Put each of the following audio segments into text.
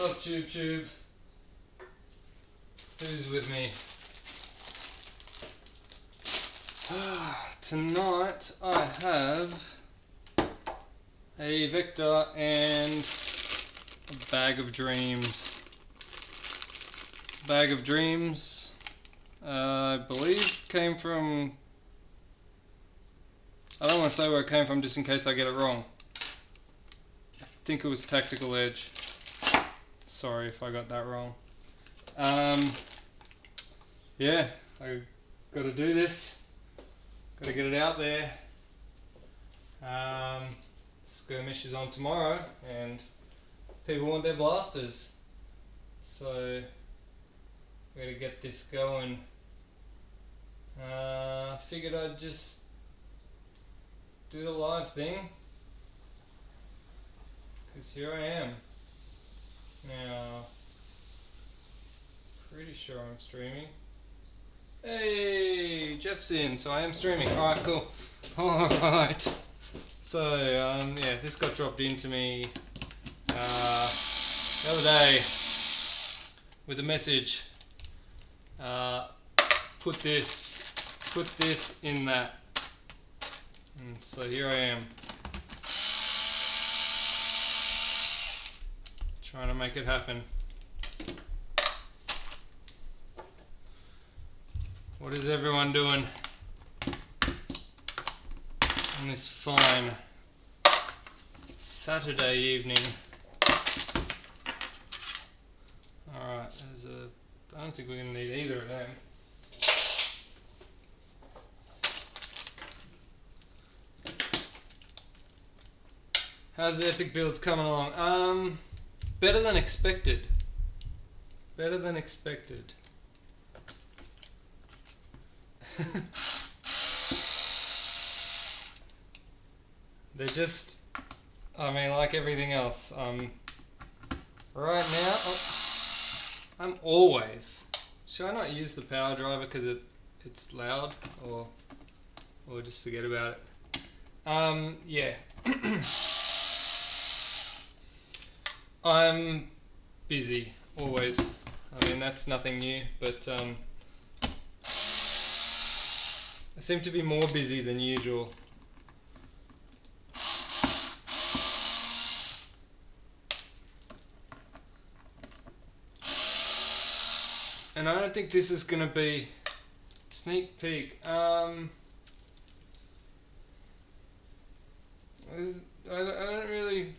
What's up, Tube? Who's with me? Tonight I have a Vector and a bag of dreams. Bag of dreams, I believe came from, I don't want to say where it came from just in case I get it wrong. I think it was Tactical Edge. Sorry if I got that wrong. Yeah, I got to do this. Got to get it out there. Skirmish is on tomorrow, and people want their blasters. So we're gonna get this going. Figured I'd just do the live thing, because here I am. Now, pretty sure I'm streaming. Hey, Jeff's in, so I am streaming. Alright, cool. Alright. So, yeah, this got dropped into me the other day with a message. Put this in that. And so here I am. Trying to make it happen. What is everyone doing on this fine Saturday evening? Alright, I don't think we're going to need either of them. How's the epic builds coming along? Better than expected. Better than expected. They're just, I mean, like everything else. Right now, I'm always. Should I not use the power driver because it's loud, or just forget about it? Yeah. I'm busy, always. I mean, that's nothing new, but I seem to be more busy than usual. And I don't think this is going to be sneak peek. I don't really.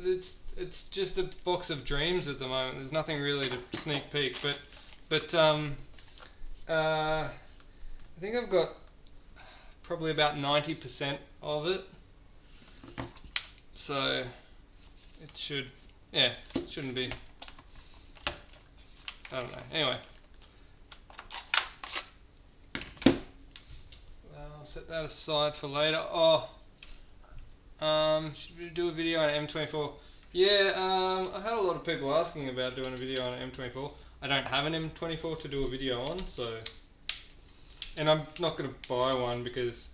It's just a box of dreams at the moment. There's nothing really to sneak peek, but I think I've got probably about 90% of it. So it should, yeah, shouldn't be. I don't know. Anyway, I'll set that aside for later. Should we do a video on M24? Yeah, I had a lot of people asking about doing a video on an M24. I don't have an M24 to do a video on, so, and I'm not going to buy one because,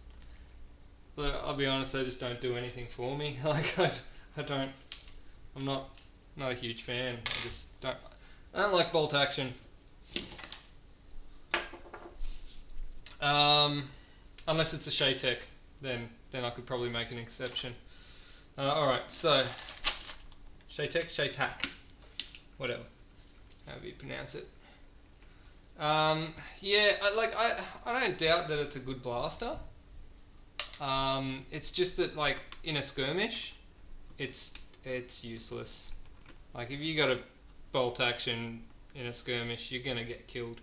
I'll be honest, they just don't do anything for me. Like I'm not a huge fan. I don't like bolt action. Unless it's a Shaytech, then I could probably make an exception. Alright, so Shaytac, whatever, however you pronounce it. Yeah, I don't doubt that it's a good blaster. It's just that, like, in a skirmish, it's useless. Like, if you got a bolt action in a skirmish, you're gonna get killed.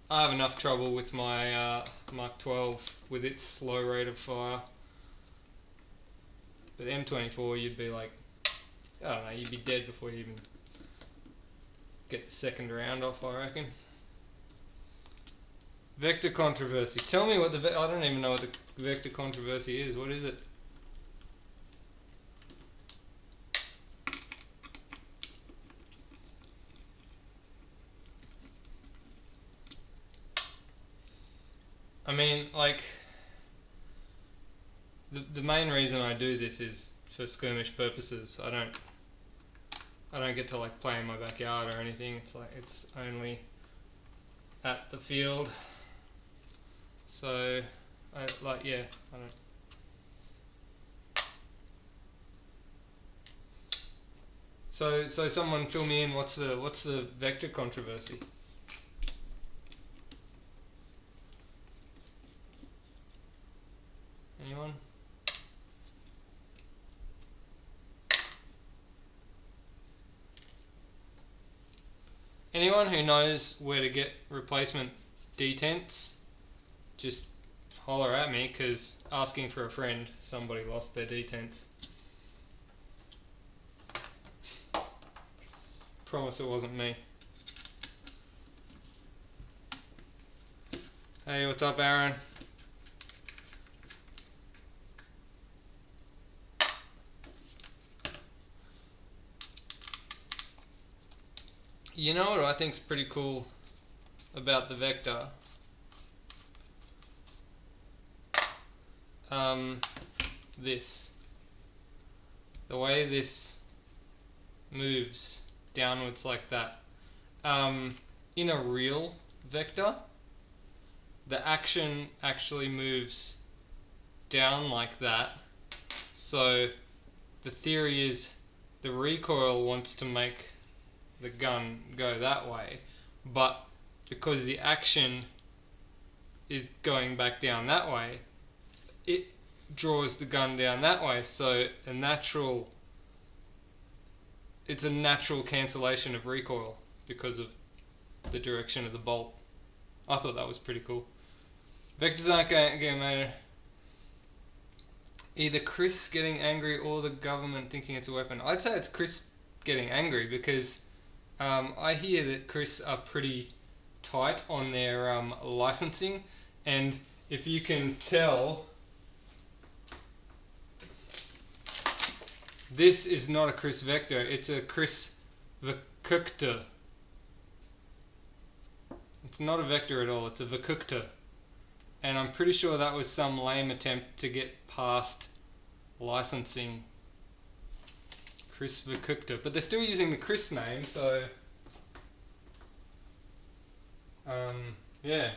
I have enough trouble with my Mark 12 with its slow rate of fire. But M24, you'd be like, I don't know, you'd be dead before you even get the second round off, I reckon. Vector controversy. Tell me what I don't even know what the vector controversy is. What is it? I mean, like, the main reason I do this is for skirmish purposes. I I don't get to like play in my backyard or anything. It's like it's only at the field. So I don't. So someone fill me in. What's the vector controversy? Anyone? Anyone who knows where to get replacement detents, just holler at me, because asking for a friend, somebody lost their detents. Promise it wasn't me. Hey, what's up, Aaron? You know what I think's pretty cool about the vector? This. The way this moves downwards like that. In a real vector, the action actually moves down like that. So the theory is the recoil wants to make the gun go that way, but because the action is going back down that way, it draws the gun down that way. So it's a natural cancellation of recoil because of the direction of the bolt. I thought that was pretty cool. Vectors aren't getting made. Either Chris getting angry or the government thinking it's a weapon. I'd say it's Chris getting angry, because I hear that Chris are pretty tight on their licensing, and if you can tell, this is not a Chris vector, it's a Chris Vakukta. It's not a vector at all, it's a Vakukta. And I'm pretty sure that was some lame attempt to get past licensing Chris Vakukta. But they're still using the Chris name, so yeah.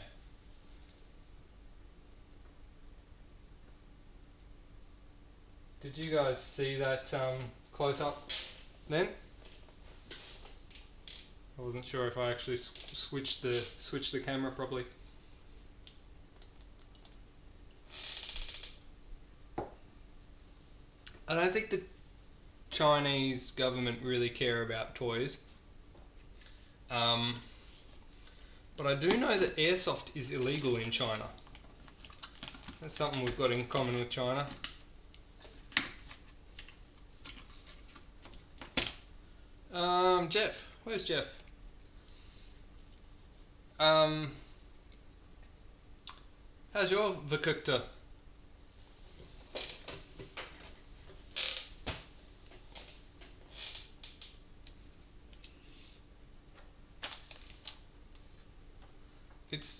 Did you guys see that close up then? I wasn't sure if I actually switched the camera properly. I don't think the Chinese government really care about toys. But I do know that airsoft is illegal in China. That's something we've got in common with China. Jeff, where's Jeff? How's your Vakukta?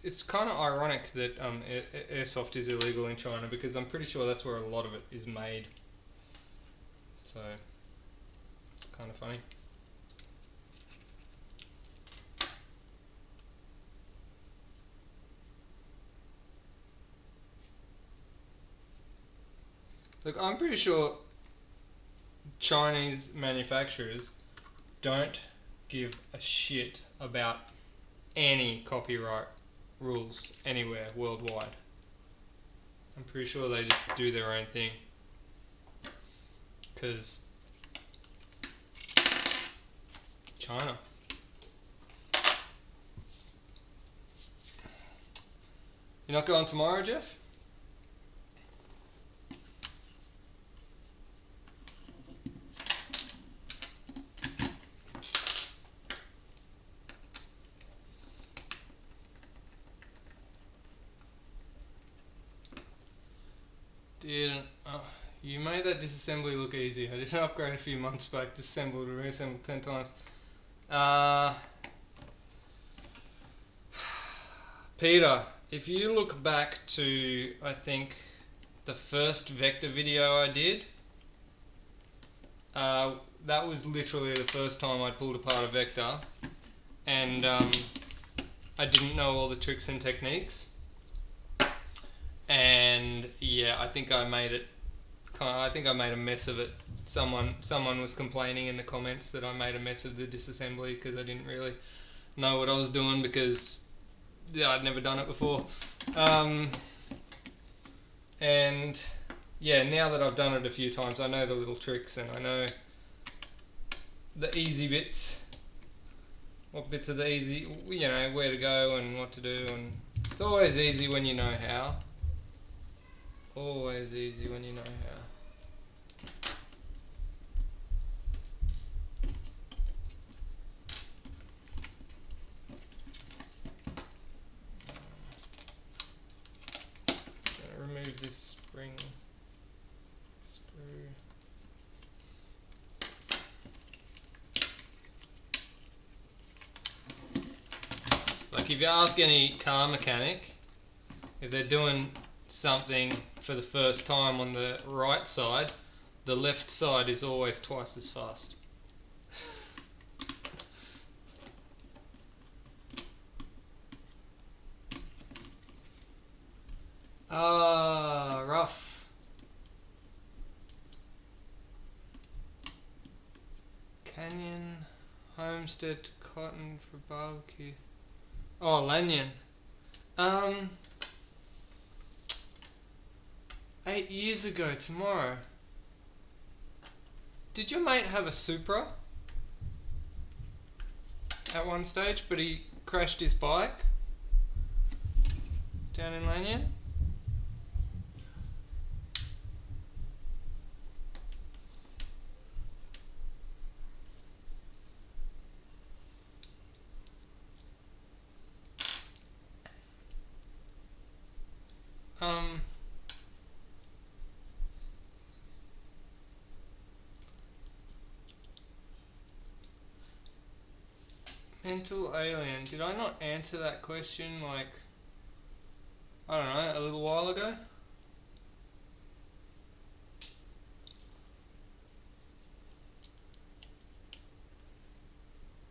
It's kind of ironic that airsoft is illegal in China, because I'm pretty sure that's where a lot of it is made. So, it's kind of funny. Look, I'm pretty sure Chinese manufacturers don't give a shit about any copyright rules anywhere worldwide. I'm pretty sure they just do their own thing, because China. You're not going tomorrow, Jeff? You made that disassembly look easy. I did an upgrade a few months back, disassembled and reassembled 10 times. Peter, if you look back to, I think, the first vector video I did, that was literally the first time I pulled apart a Vector, and I didn't know all the tricks and techniques, and yeah, I think I made it. I think I made a mess of it. Someone was complaining in the comments that I made a mess of the disassembly because I didn't really know what I was doing, because yeah, I'd never done it before. And yeah, now that I've done it a few times, I know the little tricks and I know the easy bits. What bits are the easy, you know, where to go and what to do, and it's always easy when you know how. Always easy when you know how. Remove this spring screw. Like if you ask any car mechanic, if they're doing something for the first time on the right side, the left side is always twice as fast. Ah, rough. Canyon, Homestead to Cotton for barbecue. Oh, Lanyon. 8 years ago tomorrow. Did your mate have a Supra at one stage, but he crashed his bike down in Lanyon? Mental alien. Did I not answer that question like, I don't know, a little while ago?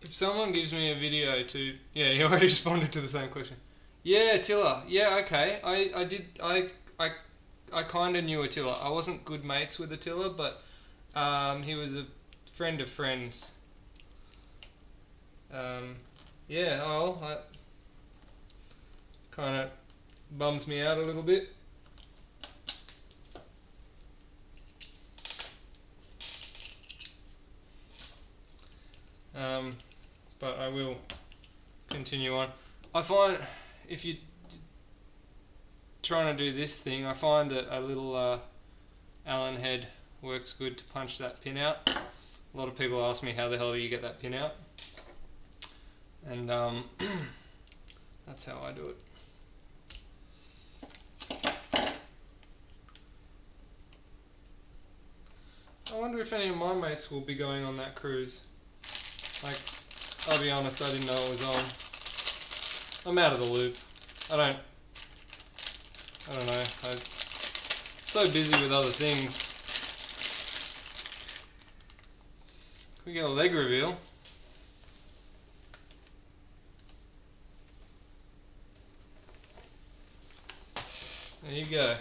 If someone gives me a video to... Yeah, you already responded to the same question. Yeah, Attila. Yeah, okay. I kind of knew Attila. I wasn't good mates with Attila, but he was a friend of friends. Yeah, oh, that kind of bums me out a little bit. But I will continue on. I find if you're trying to do this thing, I find that a little Allen head works good to punch that pin out. A lot of people ask me how the hell do you get that pin out, and that's how I do it. I wonder if any of my mates will be going on that cruise. Like, I'll be honest, I didn't know it was on. I'm out of the loop. I don't know. I'm so busy with other things. Can we get a leg reveal? There you go.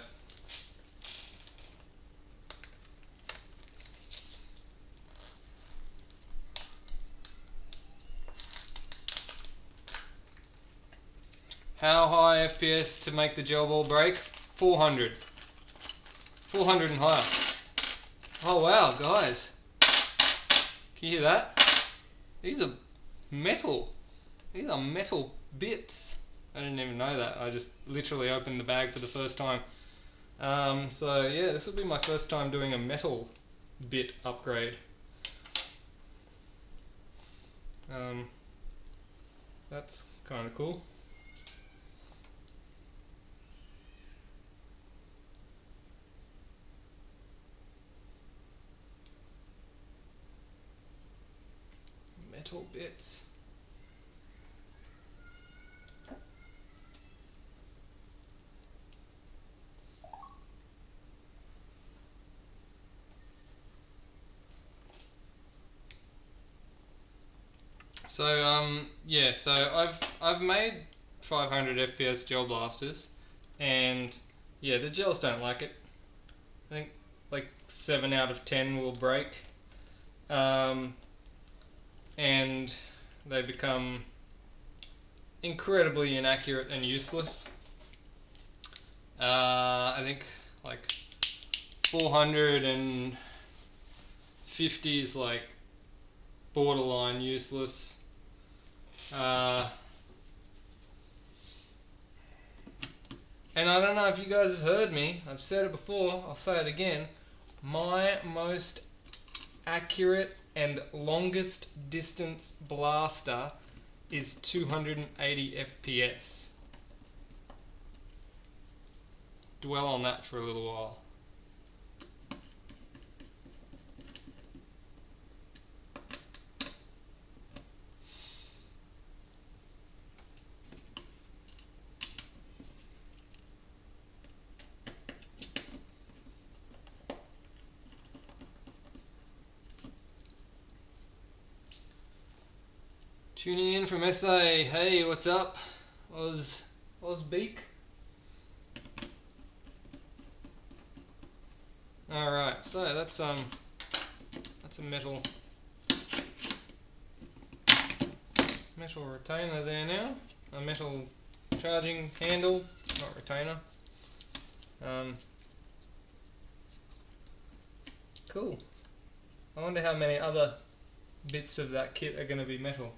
How high FPS to make the gel ball break? 400. 400 and higher. Oh wow, guys. Can you hear that? These are metal. These are metal bits. I didn't even know that. I just literally opened the bag for the first time. So yeah, this will be my first time doing a metal bit upgrade. That's kind of cool. Metal bits. So yeah, so I've made 500 FPS gel blasters, and yeah, the gels don't like it. I think like 7 out of 10 will break, and they become incredibly inaccurate and useless. I think like 450 is like borderline useless. And I don't know if you guys have heard me, I've said it before, I'll say it again. My most accurate and longest distance blaster is 280 FPS. Dwell on that for a little while. Tuning in from SA. Hey, what's up? Beak. Alright, so that's a metal retainer there now. A metal charging handle, not retainer. Cool. I wonder how many other bits of that kit are going to be metal.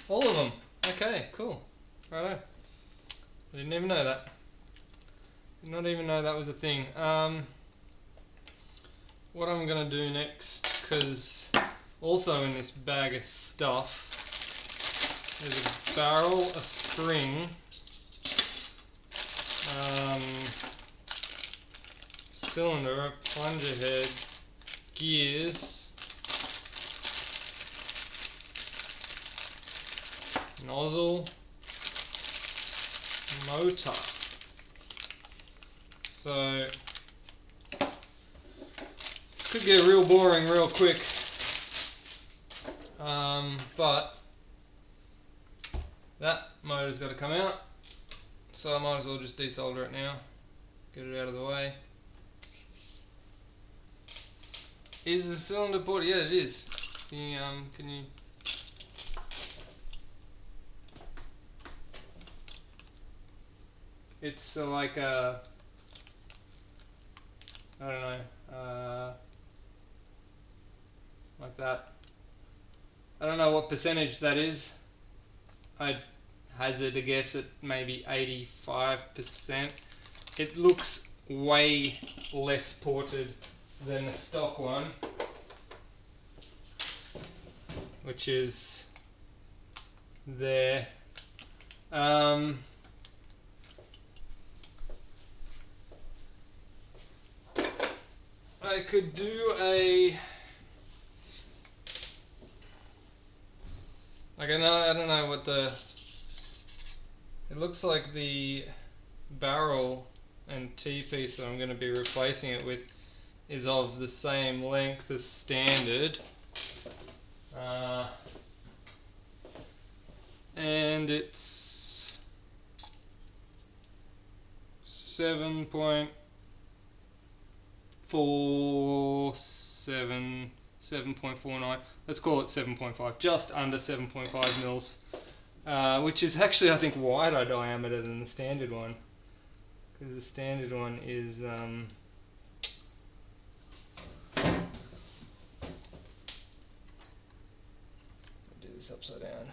All of them. Okay, cool. Righto. I didn't even know that. Did not even know that was a thing. What I'm going to do next, because also in this bag of stuff, there's a barrel, a spring, cylinder, a plunger head, gears, nozzle, motor. So this could get real boring real quick, but that motor's got to come out, so I might as well just desolder it now, get it out of the way. Is the cylinder port? Yeah, it is. Can you? It's like a, I don't know, like that. I don't know what percentage that is. I'd hazard a guess at maybe 85%. It looks way less ported than the stock one, which is there. I could do a, like, I don't know what the, it looks like the barrel and T-piece that I'm going to be replacing it with is of the same length as standard, and it's 7.47, 7.49, let's call it 7.5, just under 7.5 mils, which is actually, I think, wider diameter than the standard one, because the standard one is do this upside down.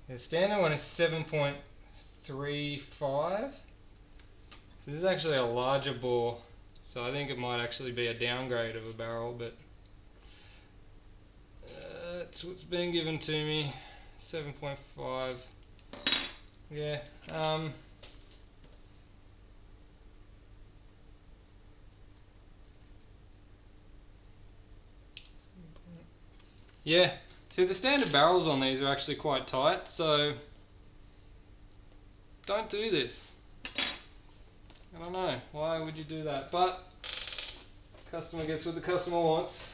The standard one is 7.35. So this is actually a larger bore, so I think it might actually be a downgrade of a barrel, but that's what's been given to me. 7.5. Yeah. Yeah. See, the standard barrels on these are actually quite tight, so don't do this. I don't know, why would you do that? But Customer gets what the customer wants.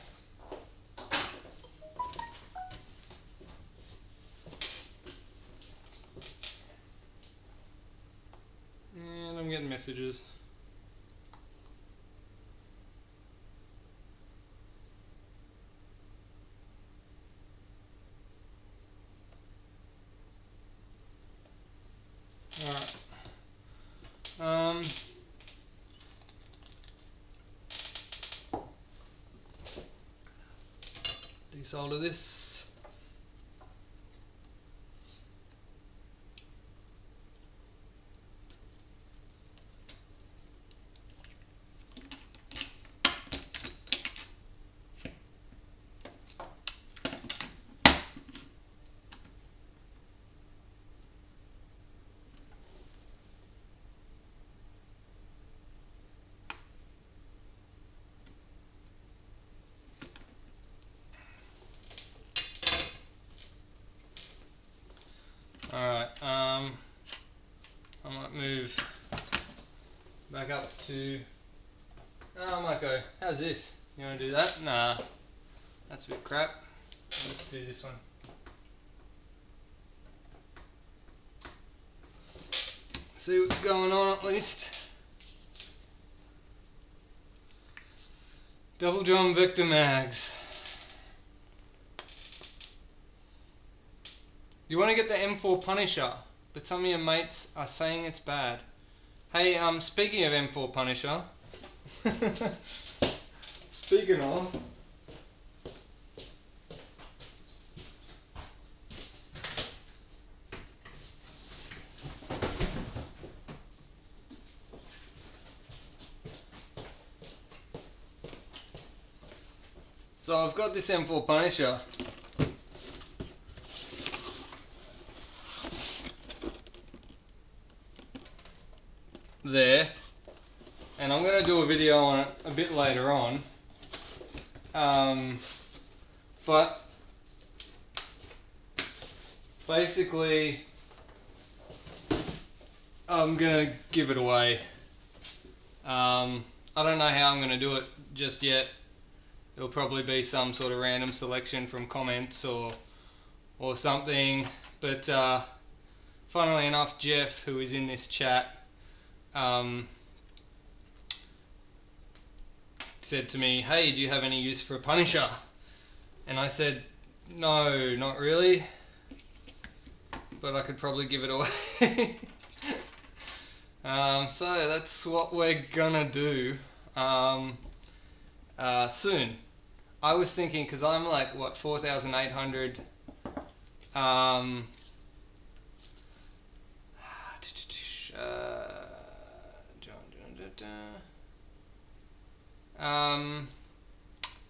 And I'm getting messages. Alright. Desolder this. Alright, I might move back up to, I might go, how's this? You want to do that? Nah, that's a bit crap. Let's do this one. See what's going on at least. Double drum vector mags. You want to get the M4 Punisher, but some of your mates are saying it's bad. Hey, speaking of M4 Punisher, speaking of, so I've got this M4 Punisher. There, and I'm going to do a video on it a bit later on, but basically I'm going to give it away. I don't know how I'm going to do it just yet. It'll probably be some sort of random selection from comments or something, but funnily enough, Jeff, who is in this chat, said to me, hey, do you have any use for a Punisher? And I said, no, not really, but I could probably give it away. So that's what we're gonna do soon. I was thinking, because I'm like, what, 4,800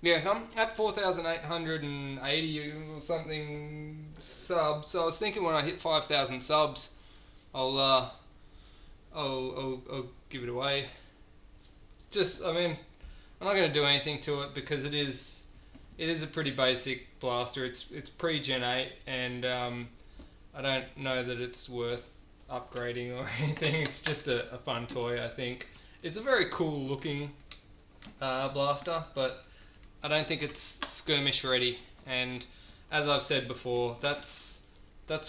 yeah, I'm at 4,880 or something subs. So I was thinking when I hit 5,000 subs, I'll give it away. Just, I mean, I'm not going to do anything to it because it is a pretty basic blaster. It's pre-Gen 8, and I don't know that it's worth upgrading or anything. It's just a fun toy, I think. It's a very cool looking blaster, but I don't think it's skirmish ready. And as I've said before, that's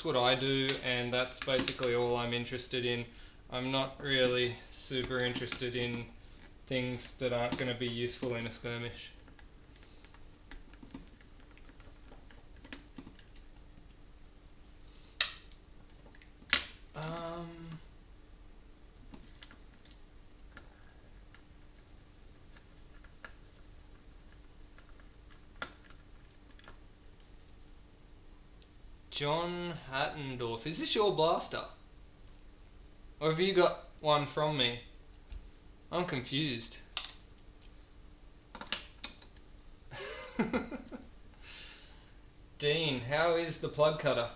what I do, and that's basically all I'm interested in. I'm not really super interested in things that aren't going to be useful in a skirmish. John Hattendorf, is this your blaster? Or have you got one from me? I'm confused. Dean, how is the plug cutter?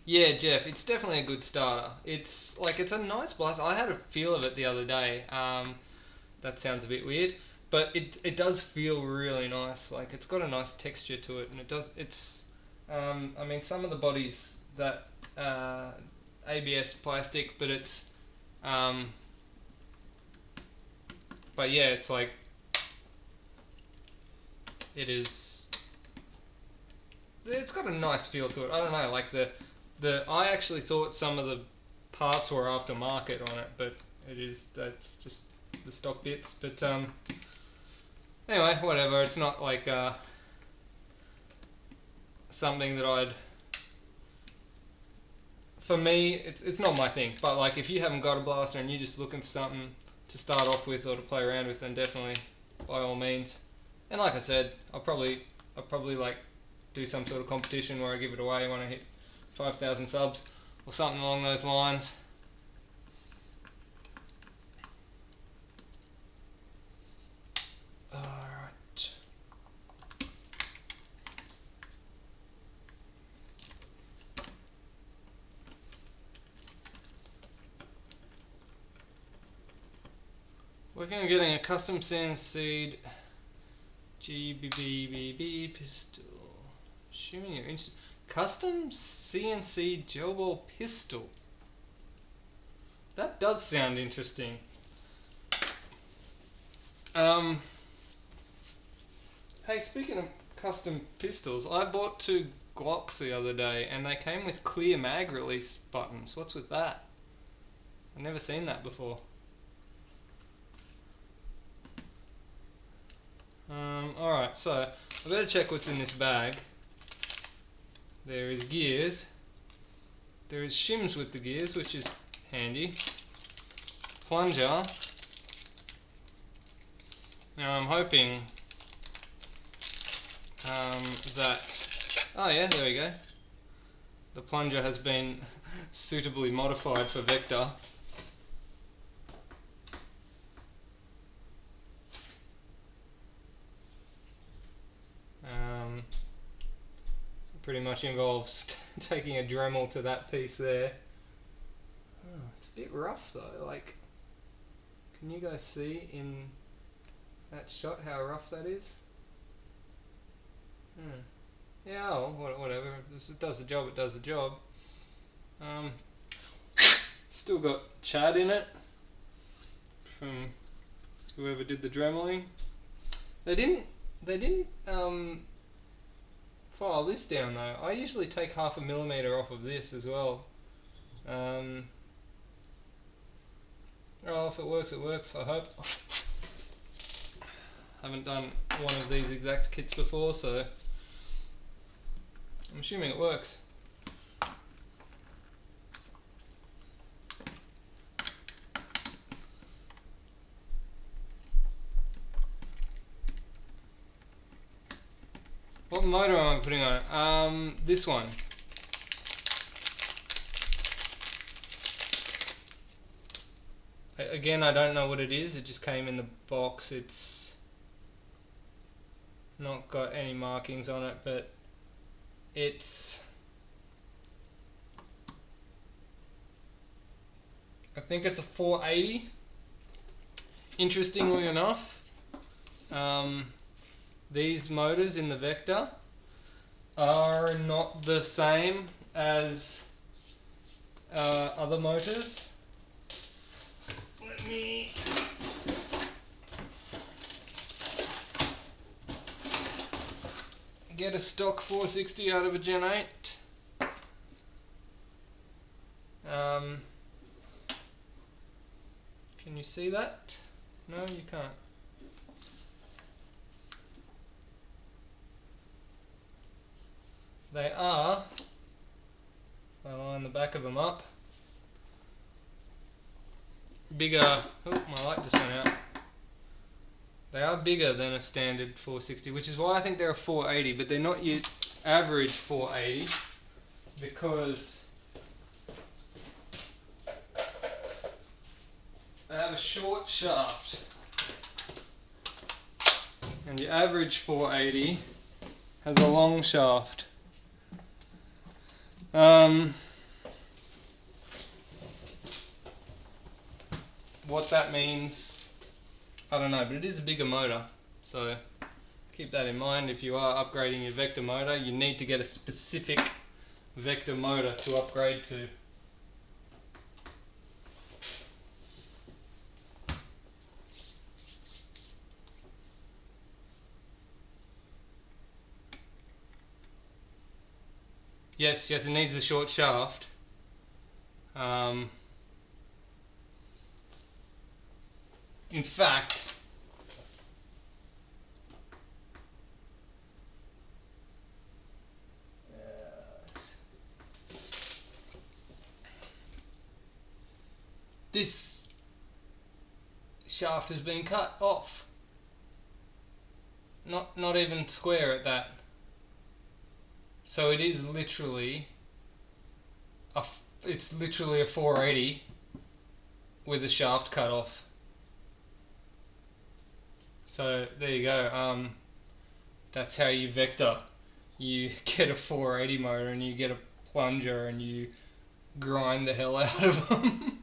Yeah, Jeff, it's definitely a good starter. It's a nice blaster. I had a feel of it the other day. That sounds a bit weird, but it does feel really nice. Like, it's got a nice texture to it, and I mean, some of the bodies that ABS plastic, but it's But yeah, it's like it's got a nice feel to it. I don't know, like I actually thought some of the parts were aftermarket on it, but that's just the stock bits. But anyway, whatever. It's not like something that for me, it's not my thing. But like, if you haven't got a blaster and you're just looking for something to start off with or to play around with, then definitely, by all means. And like I said, I'll probably like do some sort of competition where I give it away when I hit 5,000 subs or something along those lines. Alright. Working on getting a custom CNC GBBBB pistol. Shimming your custom CNC gel ball pistol. That does sound interesting. Hey, speaking of custom pistols, I bought 2 Glocks the other day and they came with clear mag release buttons. What's with that? I've never seen that before. Alright, so I better check what's in this bag. There is gears. There is shims with the gears, which is handy. Plunger. Now I'm hoping that... Oh yeah, there we go. The plunger has been suitably modified for vector. Pretty much involves taking a Dremel to that piece there. Oh, it's a bit rough though, like, can you guys see in that shot how rough that is? Yeah, oh, whatever, if it does the job, it does the job. Still got Chad in it from whoever did the Dremeling. They didn't file this down though. I usually take 0.5 millimeter off of this as well. Oh, if it works, it works, I hope. Haven't done one of these exact kits before, so I'm assuming it works. What motor am I putting on it? This one. Again, I don't know what it is. It just came in the box. It's not got any markings on it, but it's... I think it's a 480. Interestingly enough, these motors in the Vector are not the same as other motors. Let me get a stock 460 out of a Gen 8. Can you see that? No, you can't. They are, if I line the back of them up, bigger. Oh, my light just went out. They are bigger than a standard 460, which is why I think they're a 480, but they're not your average 480 because they have a short shaft, and your average 480 has a long shaft. What that means, I don't know, but it is a bigger motor, so keep that in mind. If you are upgrading your Vector motor, you need to get a specific Vector motor to upgrade to. Yes, it needs a short shaft. In fact, this shaft has been cut off. Not even square at that. So it is literally it's literally a 480 with a shaft cut off. So there you go. That's how you vector. You get a 480 motor and you get a plunger and you grind the hell out of them.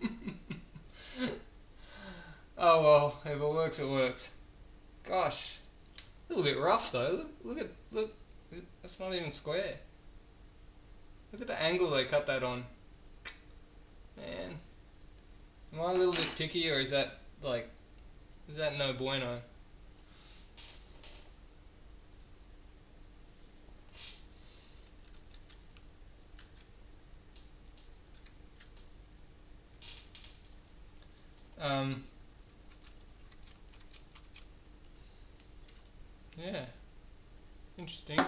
Oh well, if it works, it works. Gosh, a little bit rough though. Look, that's not even square. Look at the angle they cut that on. Man, am I a little bit picky, or is that no bueno? Yeah, interesting.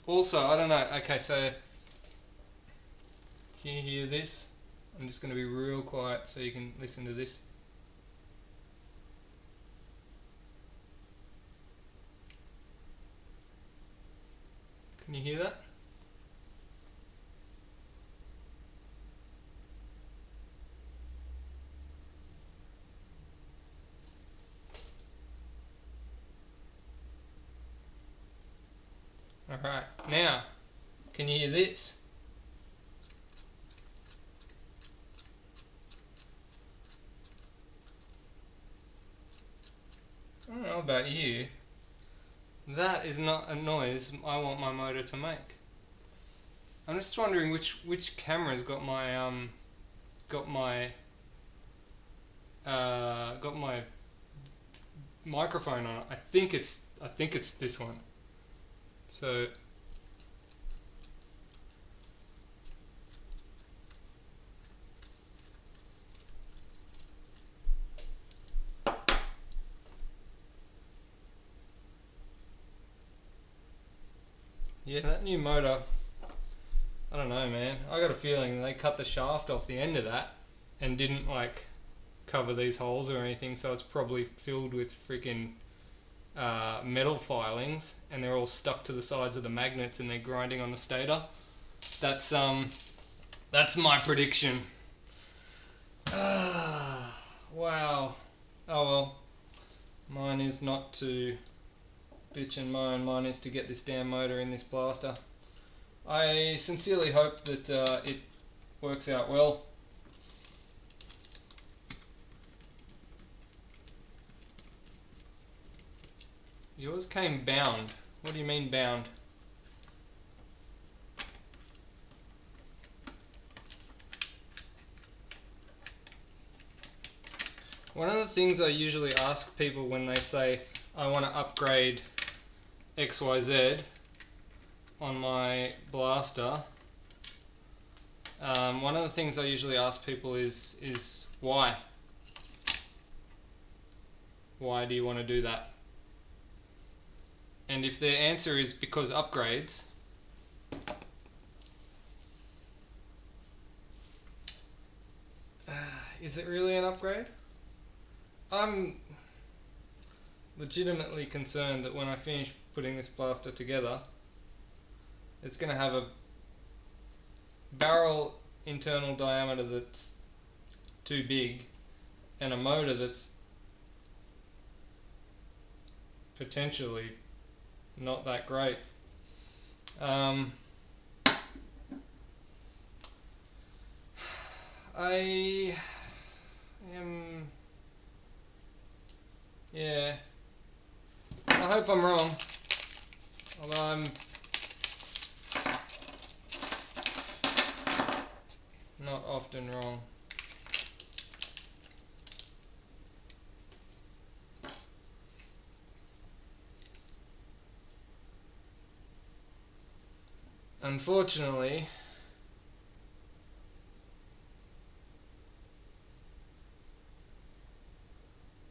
Also, I don't know. Okay, so can you hear this? I'm just going to be real quiet so you can listen to this. Can you hear that? Alright, now, can you hear this? I don't know about you. That is not a noise I want my motor to make. I'm just wondering which camera's got my microphone on it. I think it's this one. So yeah, that new motor, I don't know, man. I got a feeling they cut the shaft off the end of that and didn't like cover these holes or anything, so it's probably filled with freaking metal filings, and they're all stuck to the sides of the magnets, and they're grinding on the stator. That's my prediction. Wow. Oh well. Mine is not to bitch and moan. Mine is to get this damn motor in this blaster. I sincerely hope that it works out well. Yours came bound. What do you mean bound? One of the things I usually ask people when they say I want to upgrade XYZ on my blaster, one of the things I usually ask people is why? Why do you want to do that? And if their answer is because upgrades, is it really an upgrade? I'm legitimately concerned that when I finish putting this blaster together, it's going to have a barrel internal diameter that's too big and a motor that's potentially not that great. I am, yeah, I hope I'm wrong, although I'm not often wrong. unfortunately,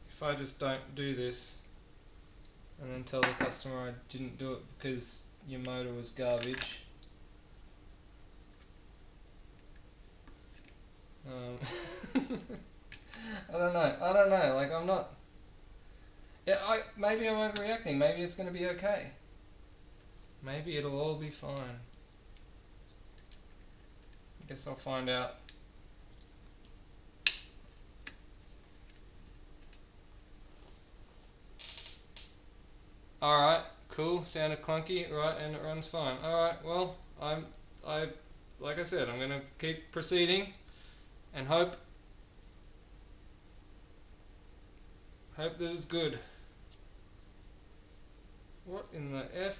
if I just don't do this and then tell the customer I didn't do it because your motor was garbage, I don't know, like I'm not, yeah, maybe I'm overreacting, maybe it's going to be okay. Maybe it'll all be fine. I guess I'll find out. Alright, cool, sounded clunky, right, and it runs fine. Alright, well, like I said, I'm going to keep proceeding and hope that it's good. What in the F?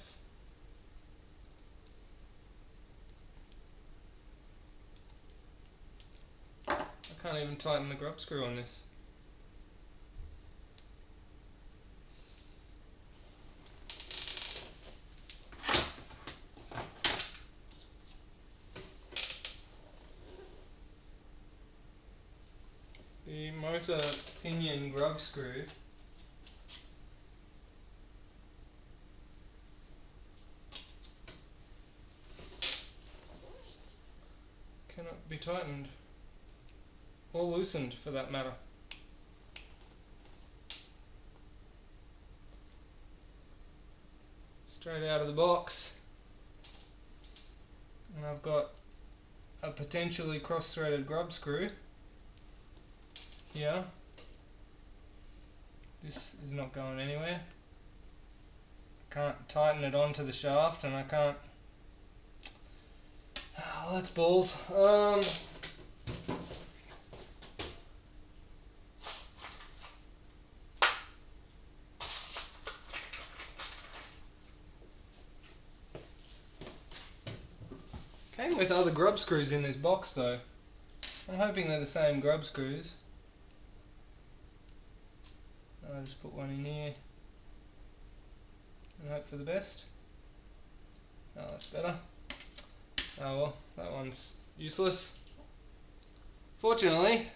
I can't even tighten the grub screw on this. The motor pinion grub screw cannot be tightened or loosened for that matter. Straight out of the box, and I've got a potentially cross-threaded grub screw here. This is not going anywhere. I can't tighten it onto the shaft, and I can't. Oh, that's balls. Came with other grub screws in this box though. I'm hoping they're the same grub screws. I'll just put one in here and hope for the best. Oh, that's better. Oh well, that one's useless. Fortunately,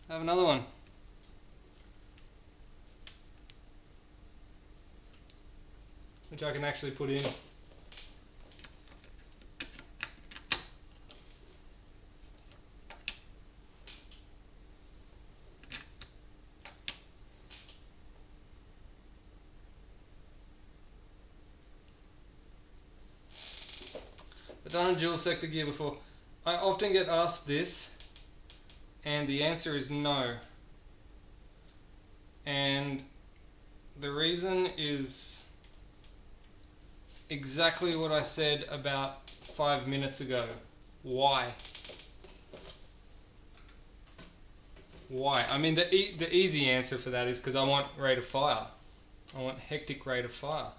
I have another one. Which I can actually put in. I've done a dual sector gear before. I often get asked this, and the answer is no. And the reason is exactly what I said about 5 minutes ago. Why? Why? I mean, the easy answer for that is because I want rate of fire. I want hectic rate of fire.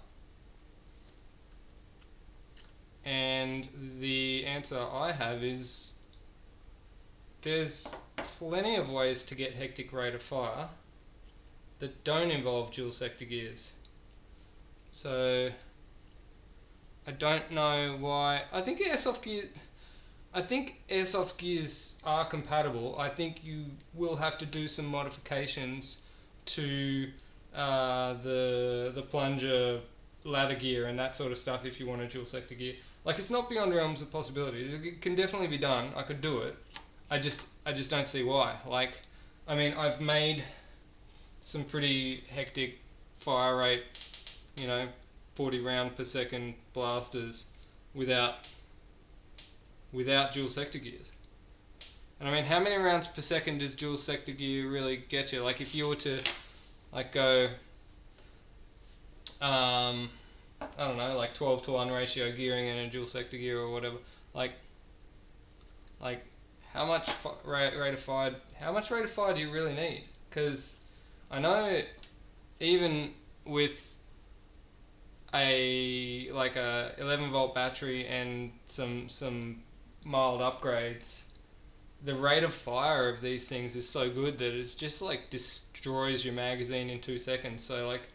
And the answer I have is there's plenty of ways to get hectic rate of fire that don't involve dual sector gears. So I don't know why. I think airsoft gears are compatible. I think you will have to do some modifications to the plunger ladder gear and that sort of stuff if you want a dual sector gear. Like, it's not beyond realms of possibilities. It can definitely be done. I could do it. I just don't see why. Like, I mean, I've made some pretty hectic fire rate, 40 round per second blasters without dual sector gears. And I mean, how many rounds per second does dual sector gear really get you? Like, if you were to go I don't know, like 12:1 ratio gearing in a dual sector gear or whatever, like how much rate of fire do you really need? Because I know even with a 11 volt battery and some mild upgrades, the rate of fire of these things is so good that it's just like destroys your magazine in 2 seconds. So like,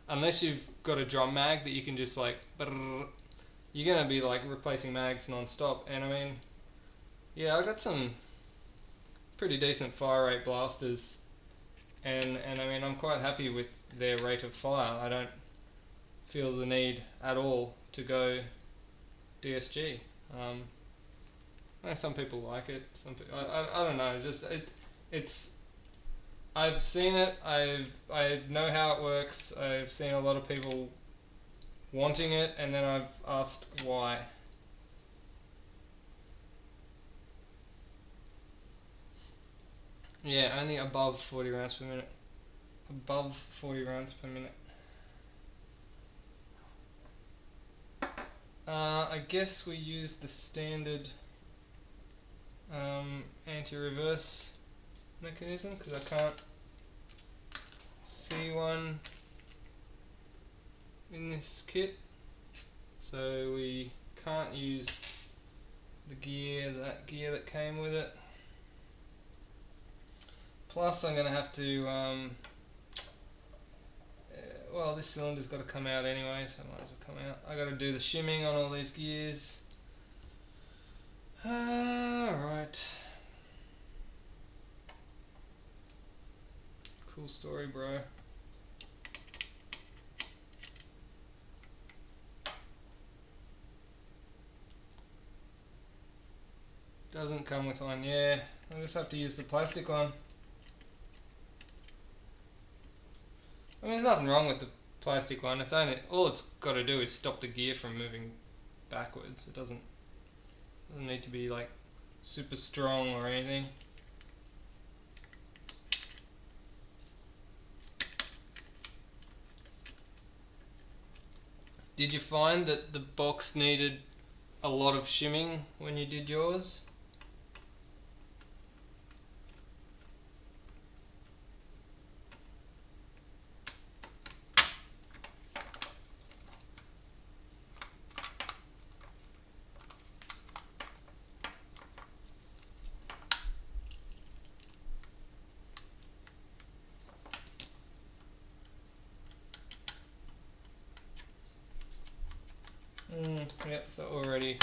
unless you've got a drum mag that you can just like you're gonna be like replacing mags non-stop. And I mean, yeah, I got some pretty decent fire rate blasters, and I mean, I'm quite happy with their rate of fire. I don't feel the need at all to go DSG. I know some people like it. Some people, I don't know. Just it's. I've seen it. I know how it works. I've seen a lot of people wanting it, and then I've asked why. Yeah, only above 40 rounds per minute. Above 40 rounds per minute. I guess we use the standard anti-reverse mechanism because I can't see one in this kit, so we can't use that gear that came with it. Plus I'm going to have to well, this cylinder's got to come out anyway, so I might as well come out. I got to do the shimming on all these gears. Alright. Cool story, bro. Doesn't come with one, yeah. I'll just have to use the plastic one. I mean, there's nothing wrong with the plastic one. It's only all it's got to do is stop the gear from moving backwards. It doesn't need to be like super strong or anything. Did you find that the box needed a lot of shimming when you did yours? Yep, so already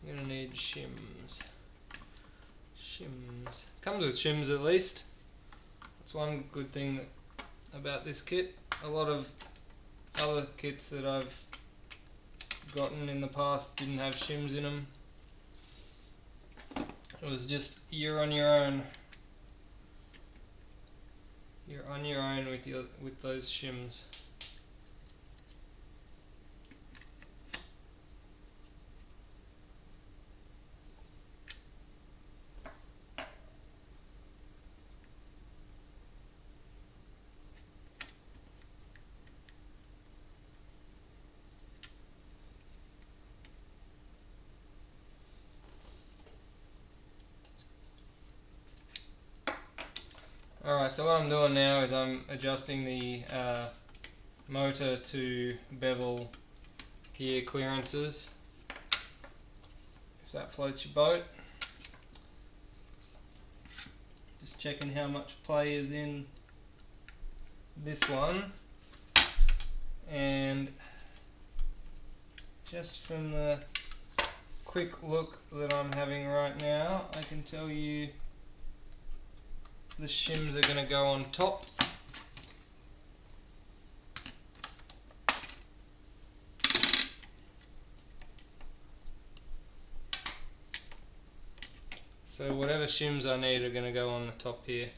I'm gonna need shims. Shims. Comes with shims at least. That's one good thing about this kit. A lot of other kits that I've gotten in the past didn't have shims in them. It was just you're on your own. You're on your own with those shims. Alright, so what I'm doing now is I'm adjusting the motor to bevel gear clearances, if that floats your boat. Just checking how much play is in this one, and just from the quick look that I'm having right now, I can tell you the shims are going to go on top. So whatever shims I need are going to go on the top here.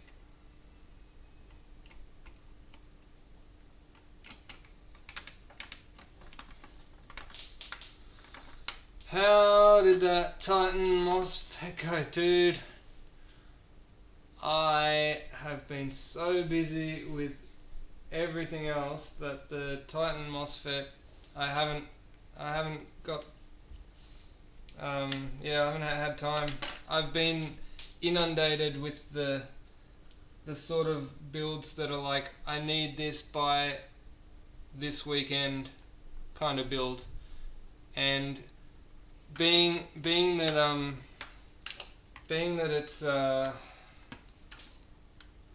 How did that Titan MOSFET go, dude? I have been so busy with everything else that the Titan MOSFET I haven't got I haven't had time. I've been inundated with the sort of builds that are like, I need this by this weekend kind of build, and being that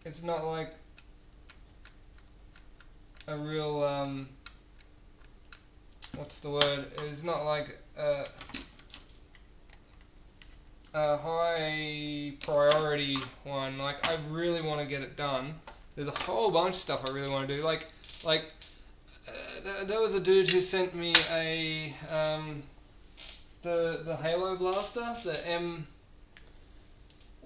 it's not like a real what's the word? It's not like a high priority one. Like I really want to get it done. There's a whole bunch of stuff I really want to do. Like there was a dude who sent me a the Halo blaster, the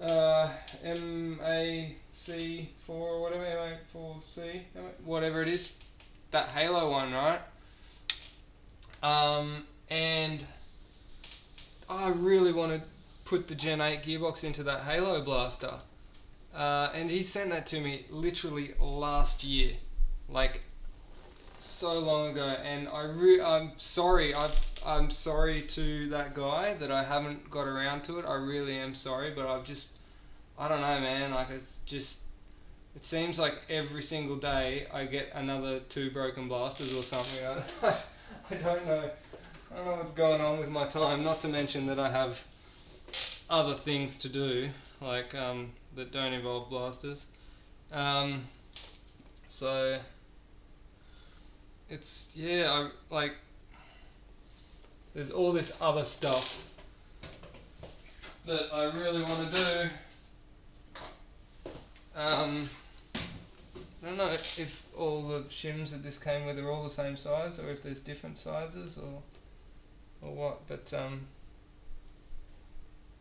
MAC4 or whatever, MA4C, whatever it is, that Halo one, right? And I really want to put the Gen 8 gearbox into that Halo blaster. And he sent that to me literally last year, like so long ago, and I'm sorry. I'm sorry to that guy that I haven't got around to it. I really am sorry, but I don't know, man. Like it seems like every single day I get another 2 broken blasters or something. I don't know. I don't know what's going on with my time. Not to mention that I have other things to do, like that don't involve blasters. So it's there's all this other stuff that I really want to do. I don't know if all the shims that this came with are all the same size, or if there's different sizes, or what. But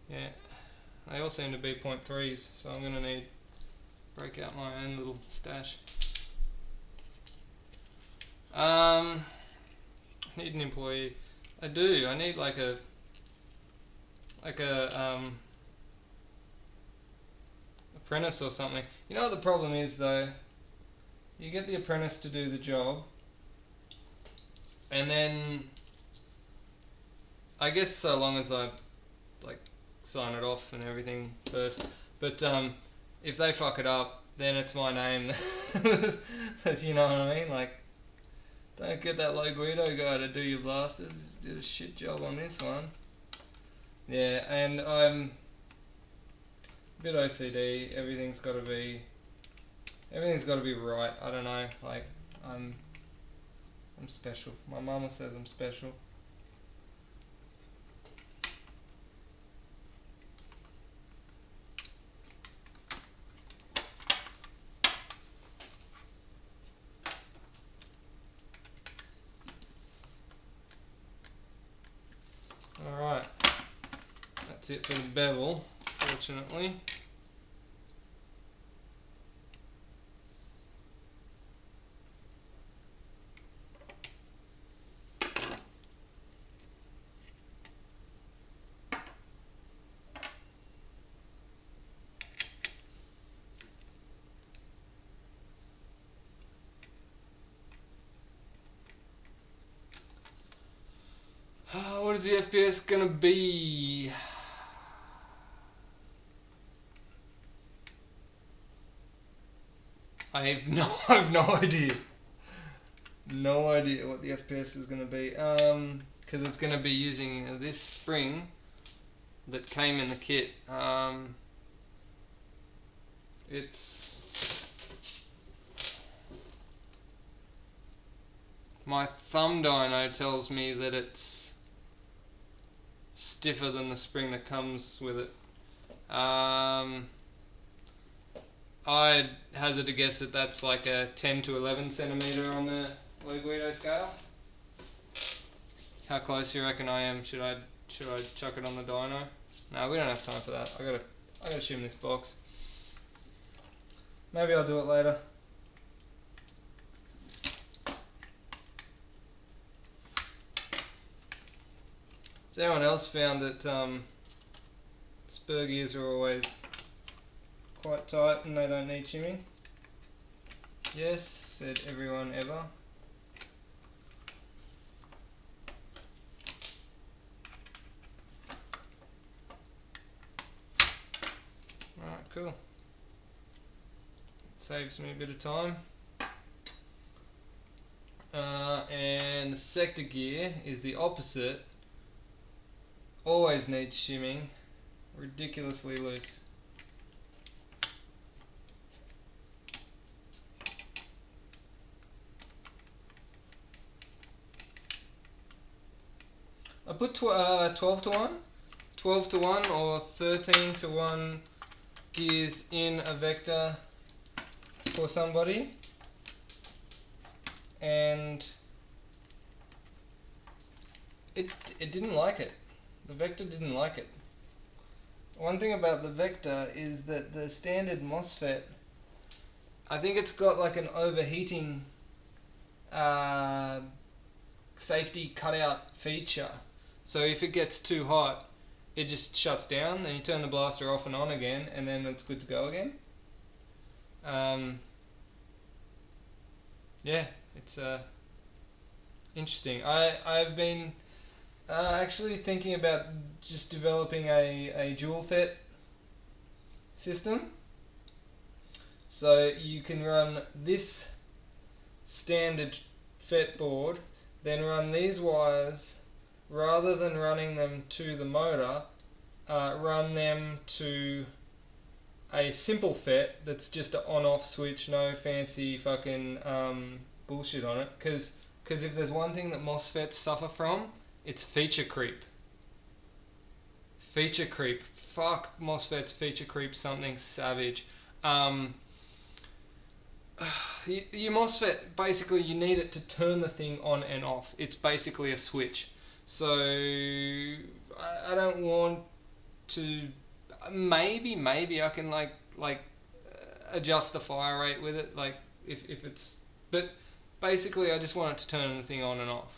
yeah, they all seem to be 0.3s, so I'm gonna break out my own little stash. I need an employee. I do. I need like a apprentice or something. You know what the problem is though? You get the apprentice to do the job, and then I guess so long as I like sign it off and everything first. But if they fuck it up, then it's my name. You know what I mean? Like, don't get that low Guido guy to do your blasters. Did a shit job on this one. Yeah, and I'm a bit OCD. Everything's got to be right. I don't know. Like I'm special. My mama says I'm special. Alright, that's it for the bevel, fortunately. What is the FPS gonna be? I have no idea. No idea what the FPS is gonna be. Because it's gonna be using this spring that came in the kit. It's my thumb dyno tells me that it's stiffer than the spring that comes with it. I'd hazard to guess that that's like a 10 to 11 centimeter on the low Guido scale. How close do you reckon I am? Should I chuck it on the dyno? No, we don't have time for that. I gotta shim this box. Maybe I'll do it later. Has anyone else found that spur gears are always quite tight and they don't need shimming? Yes, said everyone ever. Alright, cool. Saves me a bit of time. And the sector gear is the opposite. Always needs shimming. Ridiculously loose. I put 12 to 1, 12 to 1 or 13 to 1 gears in a vector for somebody, and it didn't like it. The vector didn't like it. One thing about the vector is that the standard MOSFET, I think it's got like an overheating safety cutout feature. So if it gets too hot, it just shuts down, and you turn the blaster off and on again, and then it's good to go again. Yeah, it's interesting. I've been actually thinking about just developing a dual FET system. So you can run this standard FET board, then run these wires, rather than running them to the motor, run them to a simple FET that's just an on-off switch, no fancy fucking bullshit on it. Because if there's one thing that MOSFETs suffer from, it's feature creep. Feature creep. Fuck MOSFETs, feature creep, something savage. Your MOSFET, basically you need it to turn the thing on and off. It's basically a switch. So I don't want to. Maybe I can like adjust the fire rate with it, like if it's. But basically, I just want it to turn the thing on and off.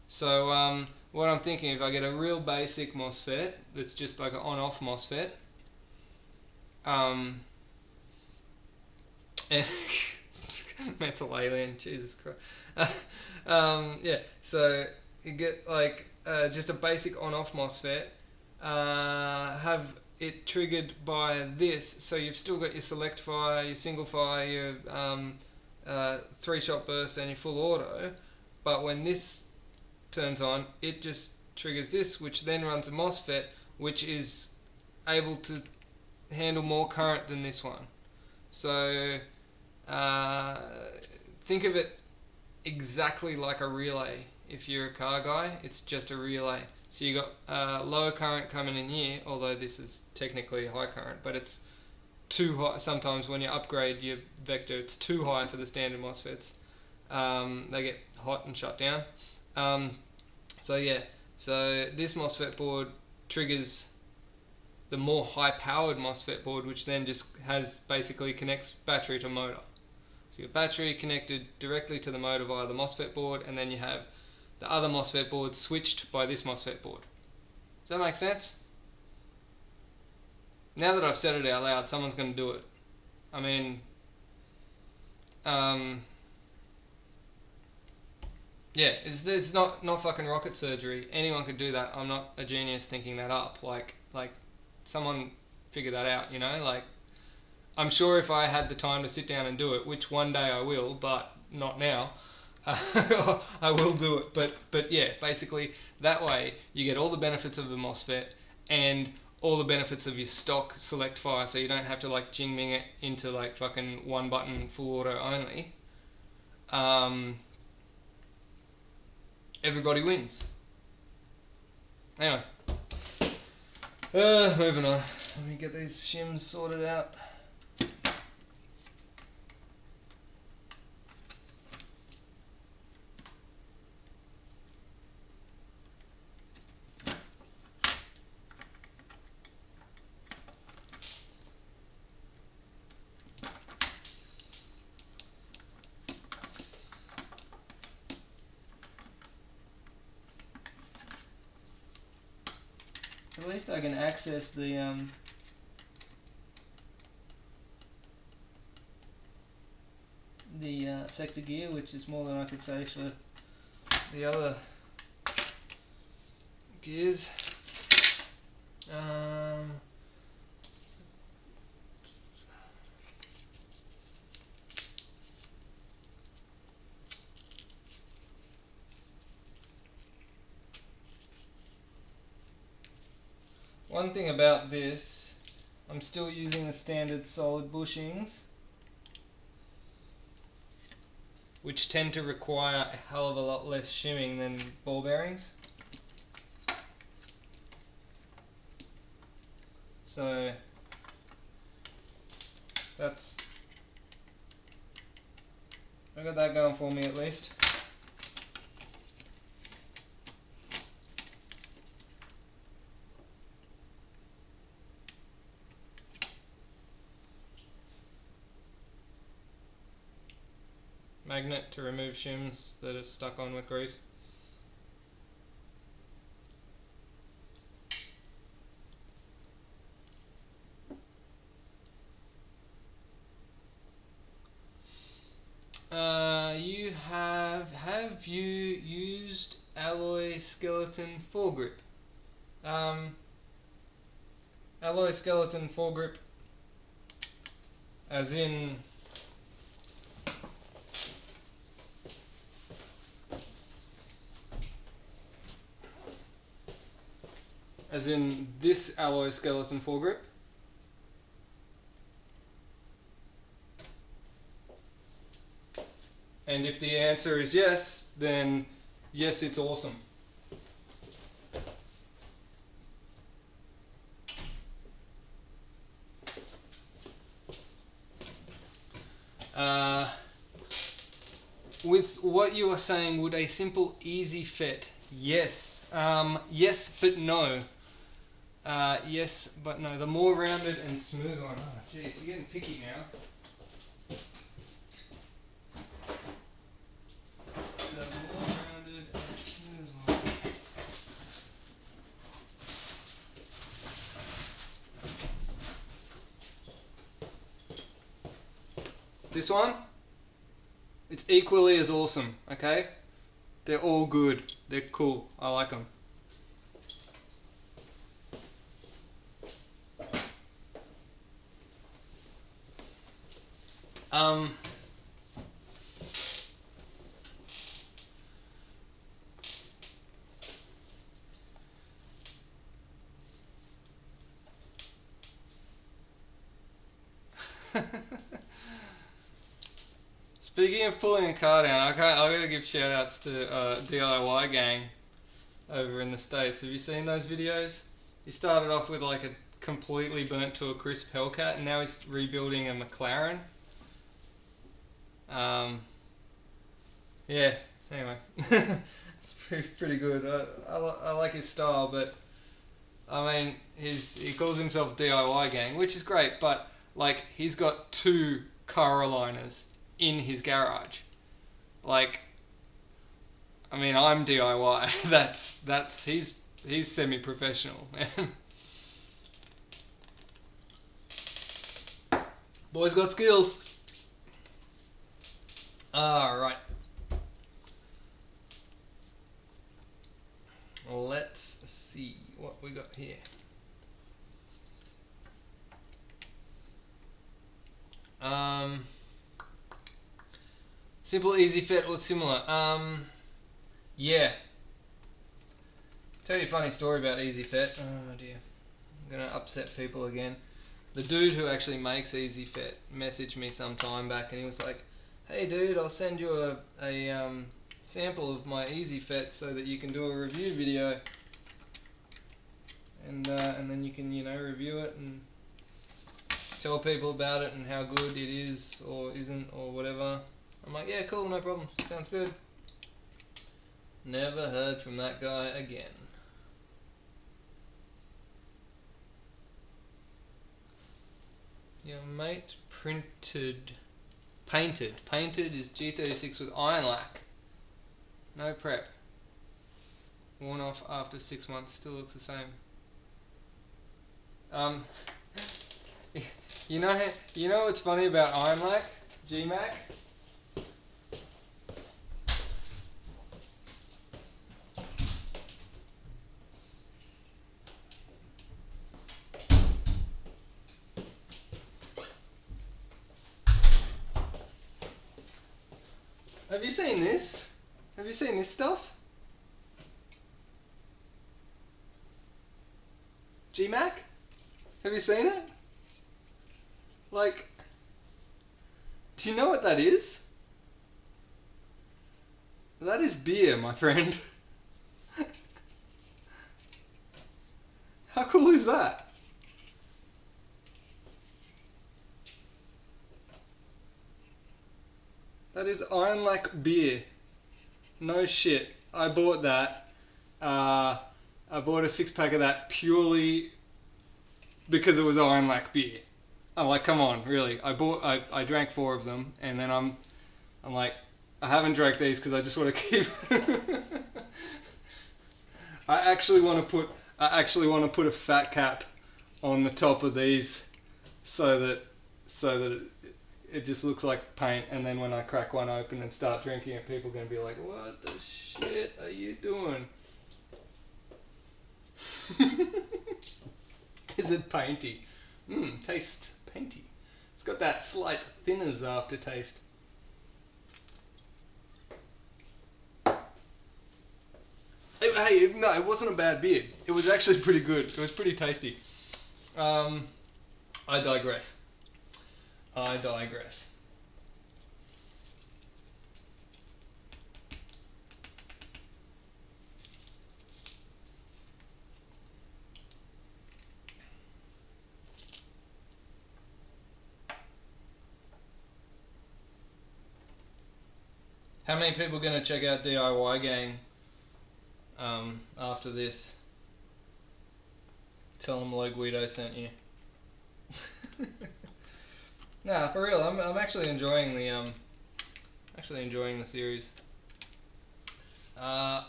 So what I'm thinking, if I get a real basic MOSFET that's just like an on-off MOSFET, and mental alien, Jesus Christ. Yeah, so you get like just a basic on-off MOSFET, have it triggered by this, so you've still got your select fire, your single fire, your 3-shot burst, and your full auto, but when this turns on, it just triggers this, which then runs a MOSFET, which is able to handle more current than this one. So think of it exactly like a relay. If you're a car guy, it's just a relay. So you got lower current coming in here, although this is technically high current, but it's too high. Sometimes when you upgrade your vector, it's too high for the standard MOSFETs. They get hot and shut down. So yeah, so this MOSFET board triggers the more high-powered MOSFET board, which then just basically connects battery to motor. So your battery connected directly to the motor via the MOSFET board, and then you have the other MOSFET board switched by this MOSFET board. Does that make sense? Now that I've said it out loud, someone's going to do it. I mean, yeah, it's not fucking rocket surgery. Anyone could do that. I'm not a genius thinking that up. Like someone figure that out, you know? Like, I'm sure if I had the time to sit down and do it, which one day I will, but not now, I will do it. But yeah, basically that way you get all the benefits of the MOSFET and all the benefits of your stock select fire, so you don't have to like jing-ming it into like fucking one button full auto only. Everybody wins. Anyway, moving on. Let me get these shims sorted out. At least I can access the sector gear, which is more than I could say for the other gears. One thing about this, I'm still using the standard solid bushings, which tend to require a hell of a lot less shimming than ball bearings. So that's, I got that going for me at least. Magnet to remove shims that are stuck on with grease. Have you used alloy skeleton foregrip? Alloy skeleton foregrip, as in this alloy skeleton foregrip. And if the answer is yes, then yes, it's awesome. With what you are saying, would a simple easy FET? Yes. Yes, but no. Yes, but no. The more rounded and smooth one. Oh, jeez, you're getting picky now. The more rounded and smooth one. This one? It's equally as awesome, okay? They're all good. They're cool. I like them. Speaking of pulling a car down, I gotta give shout outs to DIY gang over in the States. Have you seen those videos? He started off with like a completely burnt to a crisp Hellcat, and now he's rebuilding a McLaren. Yeah, anyway. It's pretty good. I like his style, but I mean, he calls himself DIY gang, which is great, but like, he's got 2 car aligners in his garage. Like, I mean, I'm DIY. He's semi-professional, man. Boy's got skills. Alright. Let's see what we got here. Simple, easy FET or similar? Yeah. Tell you a funny story about easy FET. Oh dear. I'm gonna upset people again. The dude who actually makes easy FET messaged me some time back, and he was like, "Hey dude, I'll send you a sample of my easy FET so that you can do a review video, and then you can, you know, review it and tell people about it and how good it is or isn't or whatever." I'm like, yeah, cool, no problem, sounds good. Never heard from that guy again. Your mate painted is G36 with iron lac. No prep. Worn off after 6 months, still looks the same. You know what's funny about iron lac? GMAC? Have you seen this? Have you seen this stuff? GMAC? Have you seen it? Like, do you know what that is? That is beer, my friend. How cool is that? That is Iron Lac beer. No shit. I bought that. I bought a 6-pack of that purely because it was Iron Lac beer. I'm like, come on, really. I drank 4 of them, and then I'm like, I haven't drank these because I just want to keep. I actually want to put a fat cap on the top of these, so that it just looks like paint. And then when I crack one open and start drinking it, people are gonna be like, "What the shit are you doing?" Is it painty? Tastes painty. It's got that slight thinners aftertaste. Hey, no, it wasn't a bad beer. It was actually pretty good. It was pretty tasty. I digress. How many people are going to check out DIY Gang after this? Tell them Low Guido sent you. Nah, for real, I'm actually enjoying the series. I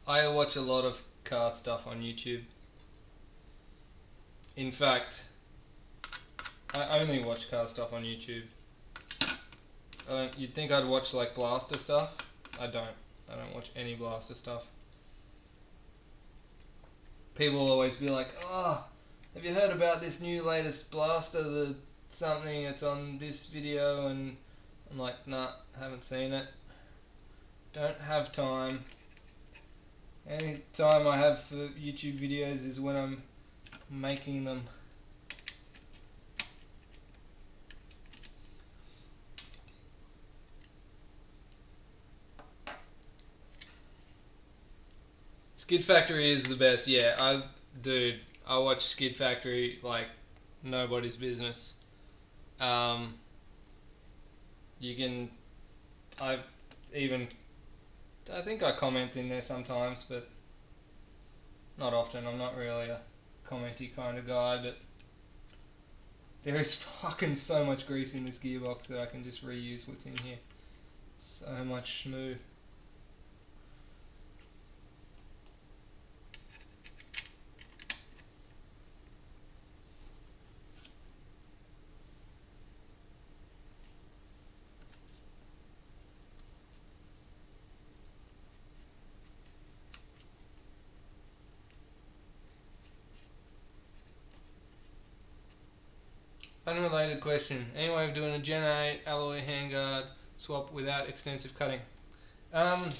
watch a lot of car stuff on YouTube. In fact, I only watch car stuff on YouTube. You'd think I'd watch like Blaster stuff. I don't watch any Blaster stuff. People always be like, "Oh, have you heard about this new latest Blaster, the something that's on this video?" And I'm like, "Nah, haven't seen it. Don't have time. Any time I have for YouTube videos is when I'm making them." Skid Factory is the best. Yeah, I watch Skid Factory like nobody's business. You can, I think I comment in there sometimes, but not often. I'm not really a commenty kind of guy, but there is fucking so much grease in this gearbox that I can just reuse what's in here. So much smooth. Unrelated question. Any way of doing a Gen 8 alloy handguard swap without extensive cutting? I'm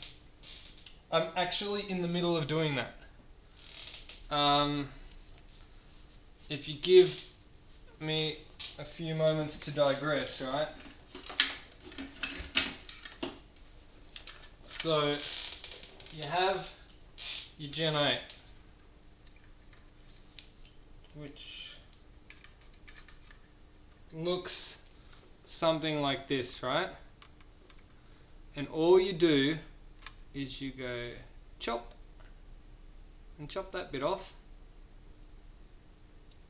actually in the middle of doing that. If you give me a few moments to digress, right? So you have your Gen 8, which looks something like this, right? And all you do is you go chop and chop that bit off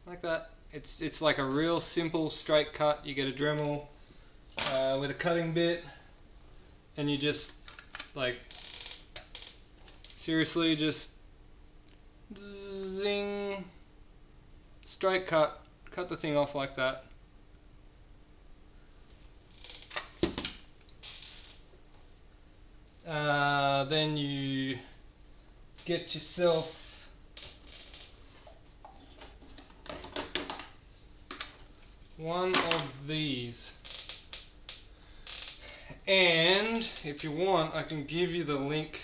like that. It's like a real simple straight cut. You get a Dremel with a cutting bit, and you just like seriously just zing, straight cut the thing off like that. Then you get yourself one of these, and if you want I can give you the link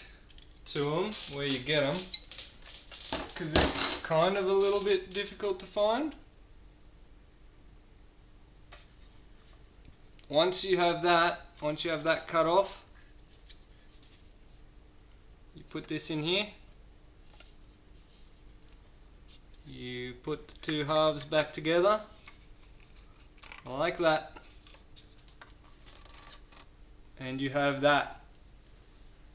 to them where you get them, because it's kind of a little bit difficult to find. Once you have that cut off, you put this in here, you put the two halves back together like that, And you have that.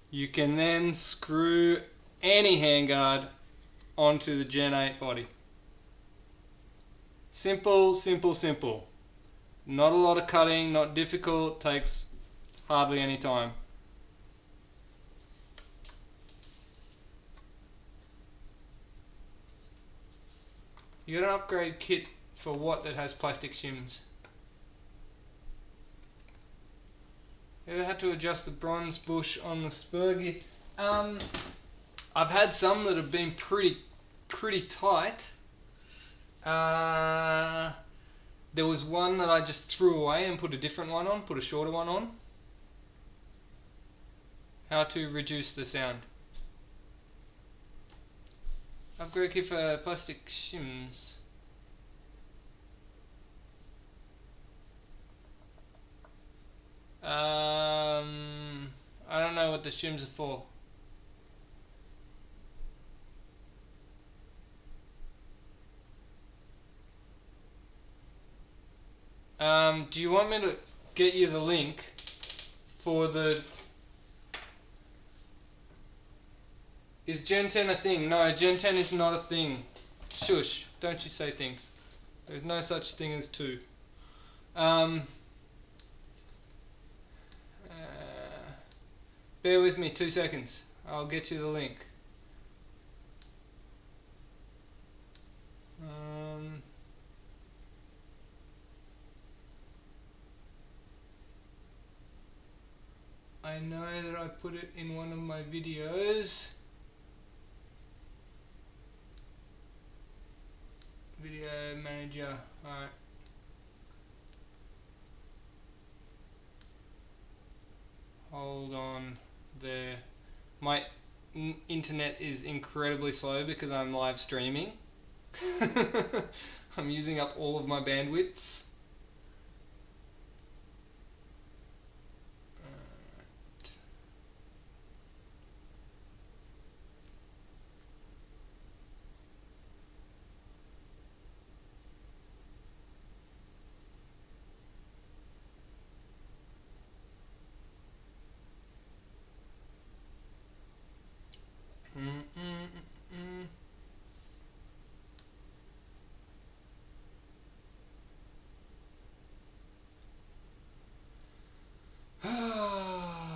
You can then screw any handguard onto the Gen 8 body. Simple, simple, simple. Not a lot of cutting, not difficult, takes hardly any time. You got an upgrade kit for what that has plastic shims? Ever had to adjust the bronze bush on the Spurgy? I've had some that have been pretty tight. There was one that I just threw away and put a different one on, put a shorter one on. How to reduce the sound. Upgrade kit for plastic shims. I don't know what the shims are for. Do you want me to get you the link for the... Is Gen 10 a thing? No, Gen 10 is not a thing. Shush, don't you say things. There's no such thing as 2. Bear with me 2 seconds. I'll get you the link. I know that I put it in one of my videos. Video manager, alright. Hold on there. My internet is incredibly slow because I'm live streaming. I'm using up all of my bandwidths.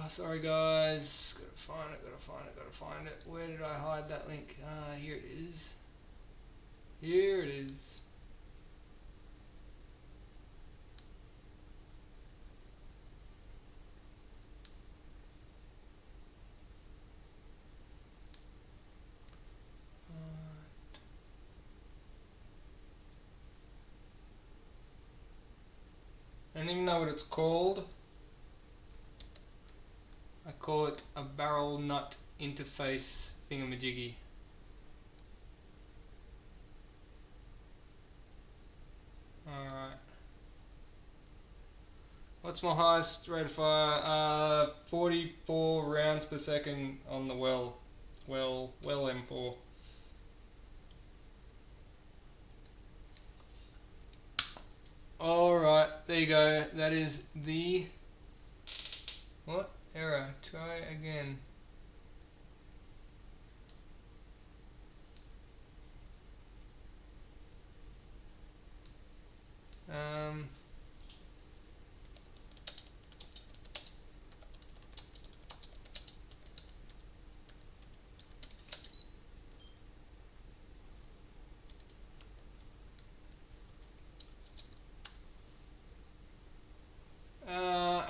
Sorry guys, gotta find it. Where did I hide that link? Here it is. Here it is. I don't even know what it's called. I call it a barrel nut interface thingamajiggy. Alright. What's my highest rate of fire? 44 rounds per second on the well M4. Alright, there you go. That is the... What? Error. Try again.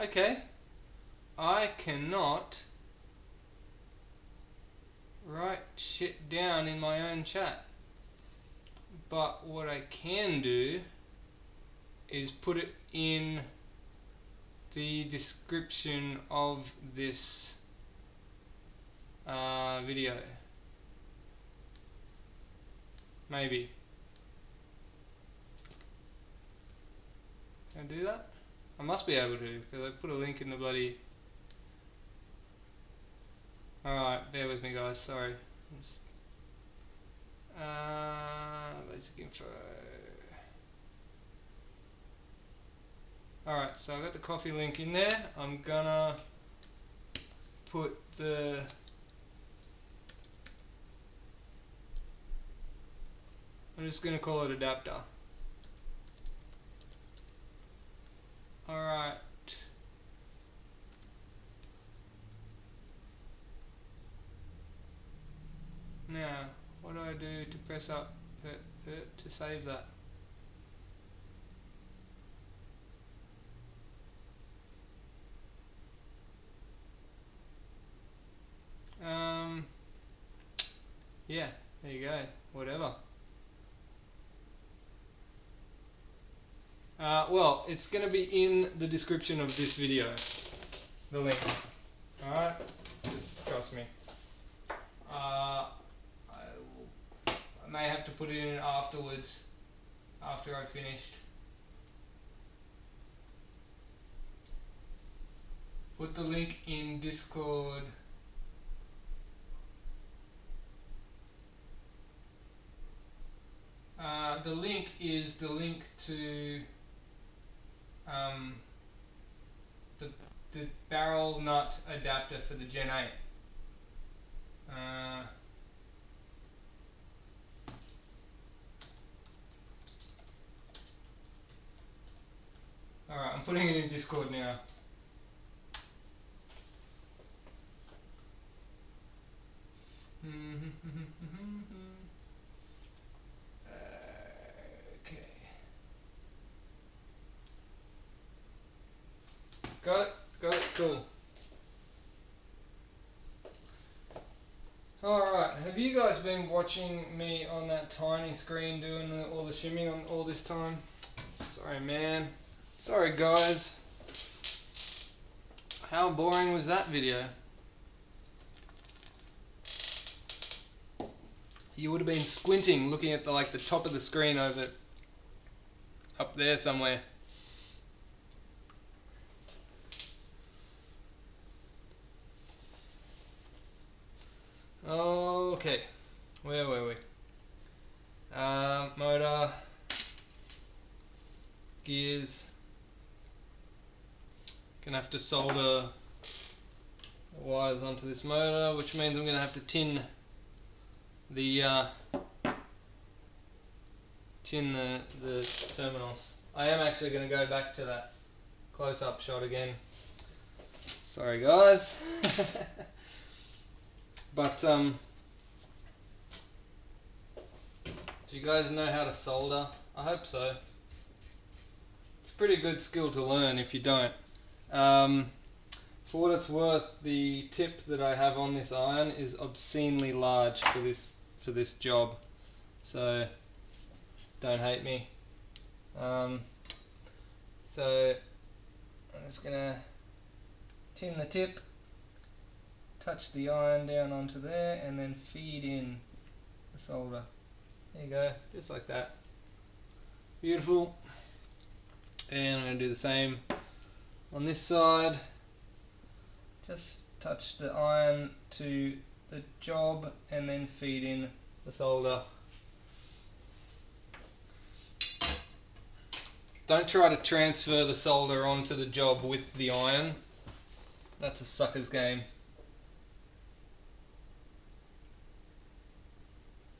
Okay. I cannot write shit down in my own chat, but what I can do is put it in the description of this video. Maybe. Can I do that? I must be able to, because I put a link in the bloody... Alright, bear with me guys, sorry. Basic info. Alright, so I got the coffee link in there. I'm gonna put the I'm just going to call it adapter. Alright. Now, what do I do to press up to save that? Yeah, there you go. Whatever. Well, it's going to be in the description of this video, the link. Alright, just trust me. I may have to put it in afterwards, after I've finished. Put the link in Discord. The link is the link to the barrel nut adapter for the Gen 8. Alright, I'm putting it in Discord now. Okay. Got it, cool. Alright, have you guys been watching me on that tiny screen doing all the shimming on all this time? Sorry man. Sorry guys. How boring was that video? You would have been squinting looking at the top of the screen over up there somewhere. Okay, where were we? Motor, gears. Gonna have to solder the wires onto this motor, which means I'm gonna have to tin the terminals. I am actually gonna go back to that close-up shot again. Sorry guys. But do you guys know how to solder? I hope so. It's a pretty good skill to learn if you don't. For what it's worth, the tip that I have on this iron is obscenely large for this job. So don't hate me. So I'm just gonna tin the tip, touch the iron down onto there, and then feed in the solder. There you go, just like that. Beautiful. And I'm going to do the same on this side. Just touch the iron to the job and then feed in the solder. Don't try to transfer the solder onto the job with the iron. That's a sucker's game.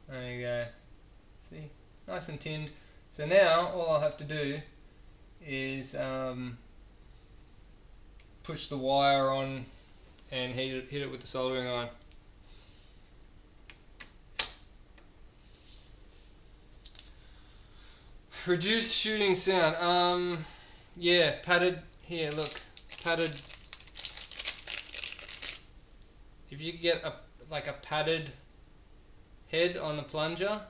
There you go. See? Nice and tinned. So now all I'll have to do is push the wire on and hit it with the soldering iron. Reduced shooting sound. Yeah, padded. Here, look, padded. If you get a padded head on the plunger,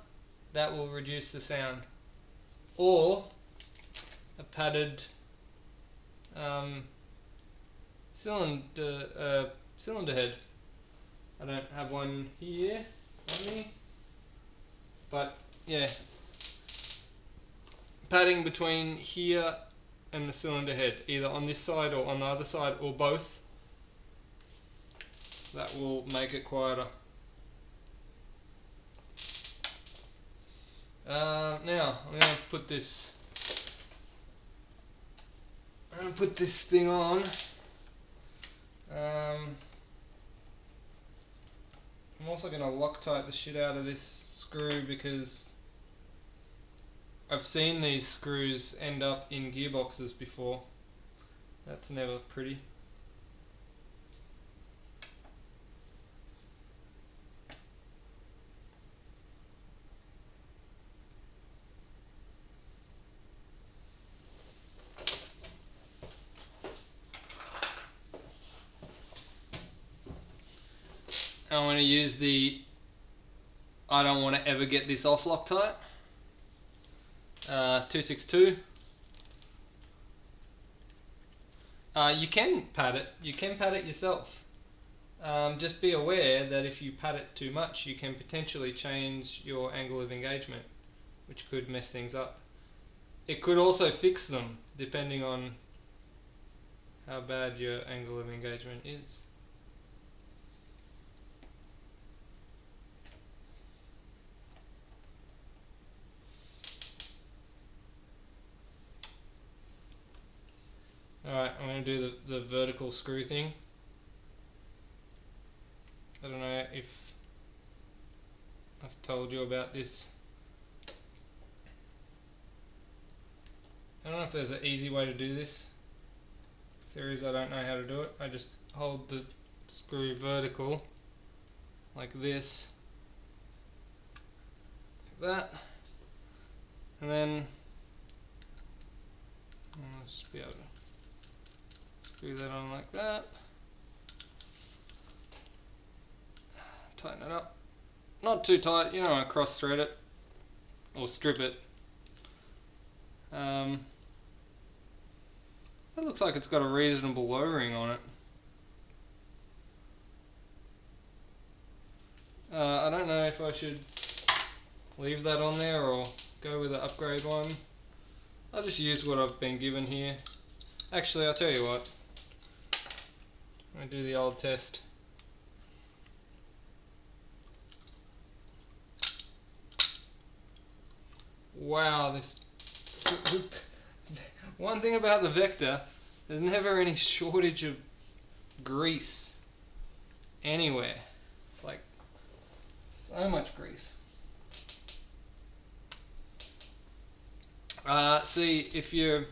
that will reduce the sound. Or a padded cylinder head. I don't have one here on me, but yeah, padding between here and the cylinder head, either on this side or on the other side, or both. That will make it quieter. Now I'm going to put this. I'm going to put this thing on. I'm also going to Loctite the shit out of this screw because I've seen these screws end up in gearboxes before. That's never pretty. I'm going to use the I don't want to ever get this off Loctite. 262. You can pad it. You can pad it yourself. Just be aware that if you pad it too much, you can potentially change your angle of engagement, which could mess things up. It could also fix them, depending on how bad your angle of engagement is. Alright, I'm going to do the vertical screw thing. I don't know if I've told you about this. I don't know if there's an easy way to do this. If there is, I don't know how to do it. I just hold the screw vertical like this, like that, and then I'll just be able to screw that on like that. Tighten it up. Not too tight, you don't want to cross thread it or strip it. That looks like it's got a reasonable lowering on it. I don't know if I should leave that on there or go with the upgrade one. I'll just use what I've been given here. Actually, I'll tell you what. I'm going to do the old test. Wow, this... One thing about the Vector, there's never any shortage of grease anywhere. It's like so much grease. See, if you're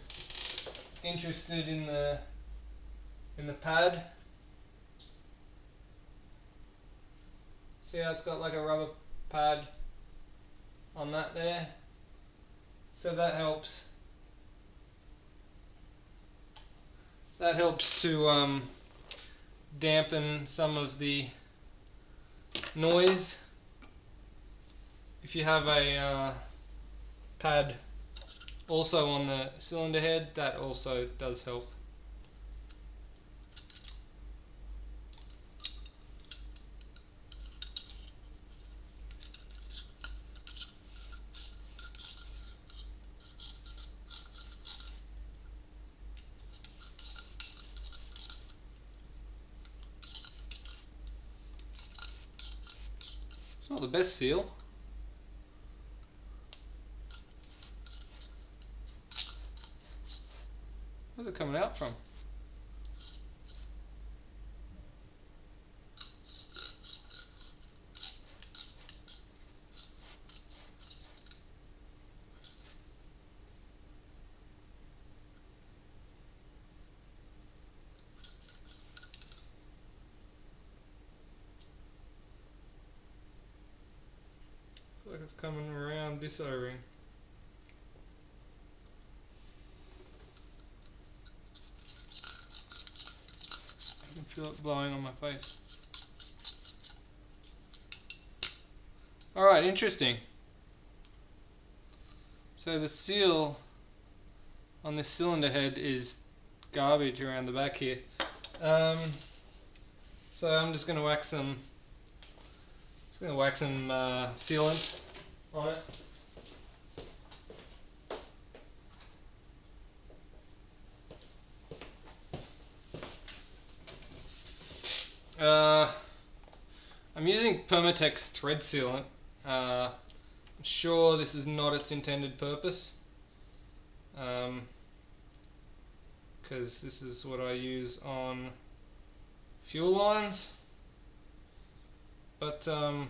interested in the pad, see how it's got like a rubber pad on that there? So that helps. That helps to dampen some of the noise. If you have a pad also on the cylinder head, that also does help. It's not the best seal. Where's it coming out from? Looks like it's coming around this O-ring. I can feel it blowing on my face. Alright, interesting. So the seal on this cylinder head is garbage around the back here. So I'm just going to wax some sealant on it. I'm using Permatex thread sealant. I'm sure this is not its intended purpose, because this is what I use on fuel lines, but I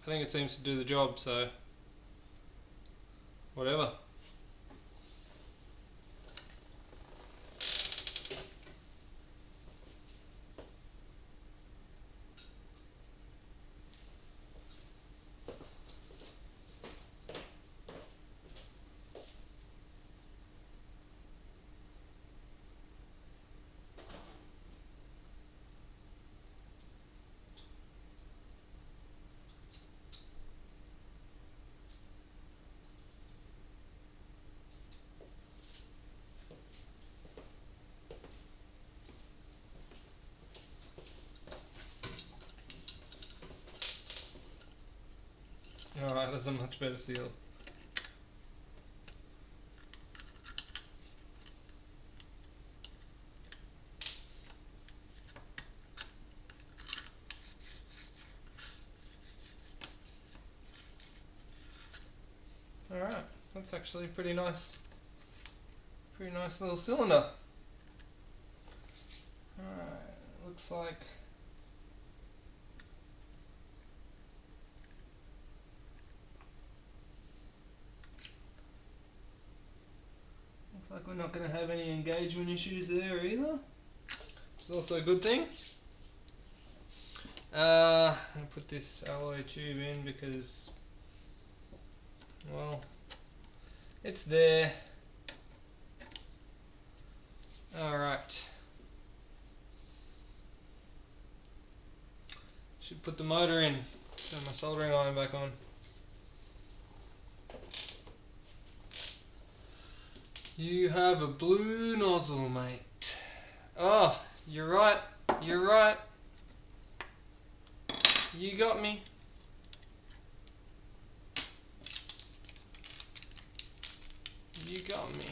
think it seems to do the job, so whatever. Alright, that's a much better seal. Alright, that's actually pretty nice little cylinder. Alright, looks like we're not going to have any engagement issues there either. It's also a good thing. I'm going to put this alloy tube in because, well, it's there. Alright. Should put the motor in. Turn my soldering iron back on. You have a blue nozzle, mate. Oh, you're right. You're right. You got me. You got me.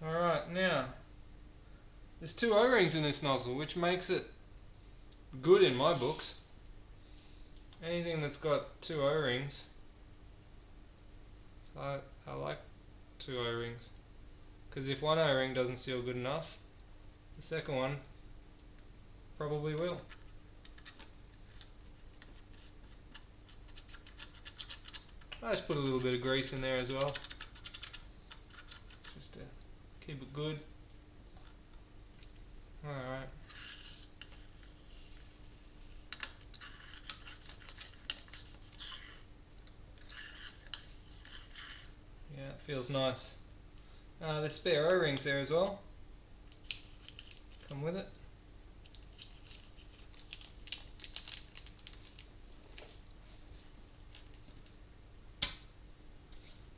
Alright, now there's 2 O-rings in this nozzle, which makes it good in my books. Anything that's got 2 O-rings. So I like 2 O-rings. Because if one O-ring doesn't seal good enough, the second one probably will. I just put a little bit of grease in there as well, just to keep it good. Alright. Yeah, it feels nice. There's spare O-rings there as well. Come with it.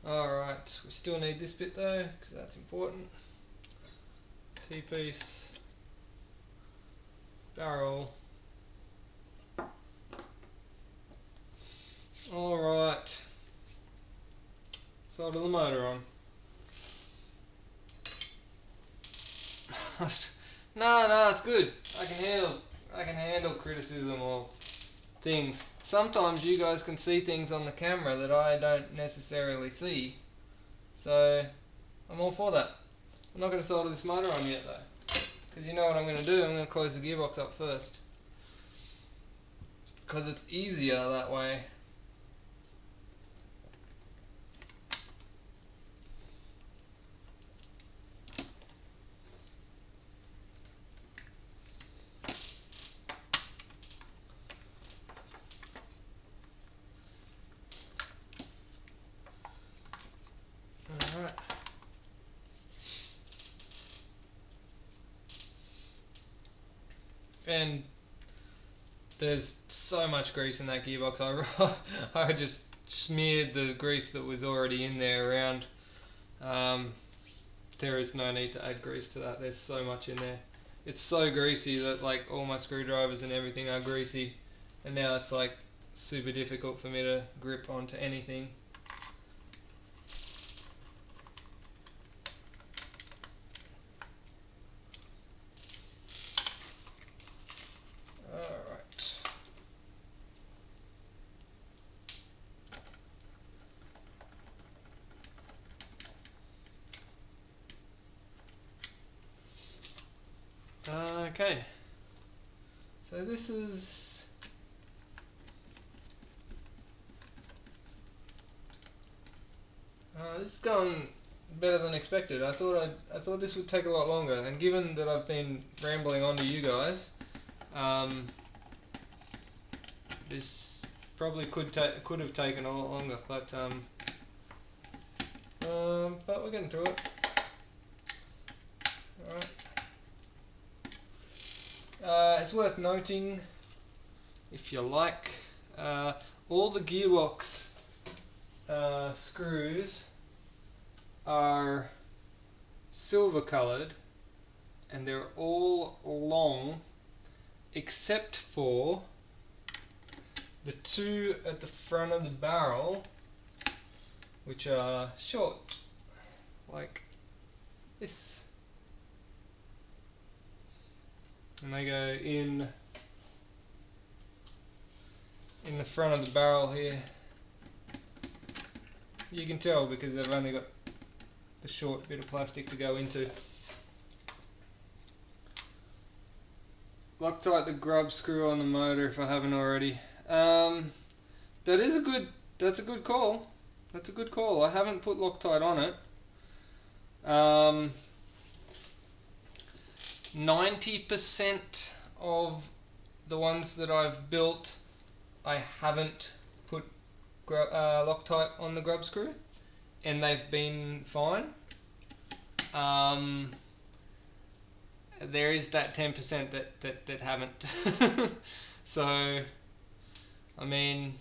Alright, we still need this bit though, because that's important. T-piece. Barrel. Alright. Solder the motor on. No, it's good. I can handle criticism or things. Sometimes you guys can see things on the camera that I don't necessarily see. So I'm all for that. I'm not going to solder this motor on yet though. Because you know what I'm going to do? I'm going to close the gearbox up first. Because it's easier that way. Alright. And there's so much grease in that gearbox. I just smeared the grease that was already in there around. There is no need to add grease to that. There's so much in there. It's so greasy that like all my screwdrivers and everything are greasy, and now it's like super difficult for me to grip onto anything. Okay. So this is this is going better than expected. I thought this would take a lot longer, and given that I've been rambling on to you guys, this probably could have taken a lot longer, but we're getting through it. Alright. It's worth noting, if you like, all the gearbox screws are silver coloured, and they're all long except for the two at the front of the barrel, which are short, like this, and they go in the front of the barrel here. You can tell because they've only got the short bit of plastic to go into. Loctite the grub screw on the motor if I haven't already. That's a good call. That's a good call. I haven't put Loctite on it. 90% of the ones that I've built, I haven't put Loctite on the grub screw, and they've been fine. There is that 10% that haven't. So, I mean,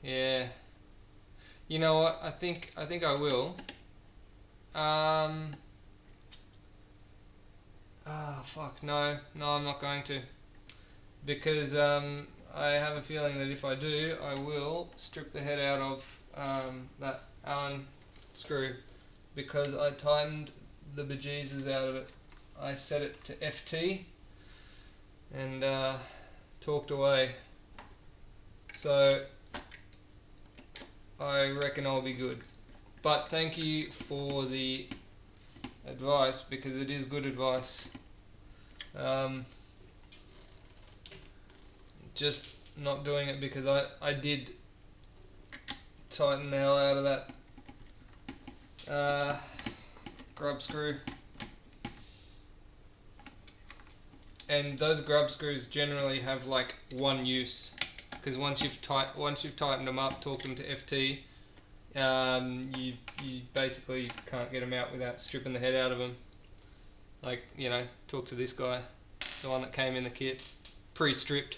yeah. You know what? I think I will. Fuck, no, I'm not going to, because I have a feeling that if I do, I will strip the head out of that Allen screw, because I tightened the bejesus out of it. I set it to FT and talked away, so I reckon I'll be good. But thank you for the advice, because it is good advice. Just not doing it because I did tighten the hell out of that grub screw, and those grub screws generally have like one use, because once you've tightened them up, talked them to FT, you basically can't get them out without stripping the head out of them. Like, you know, talk to this guy, the one that came in the kit, pre-stripped.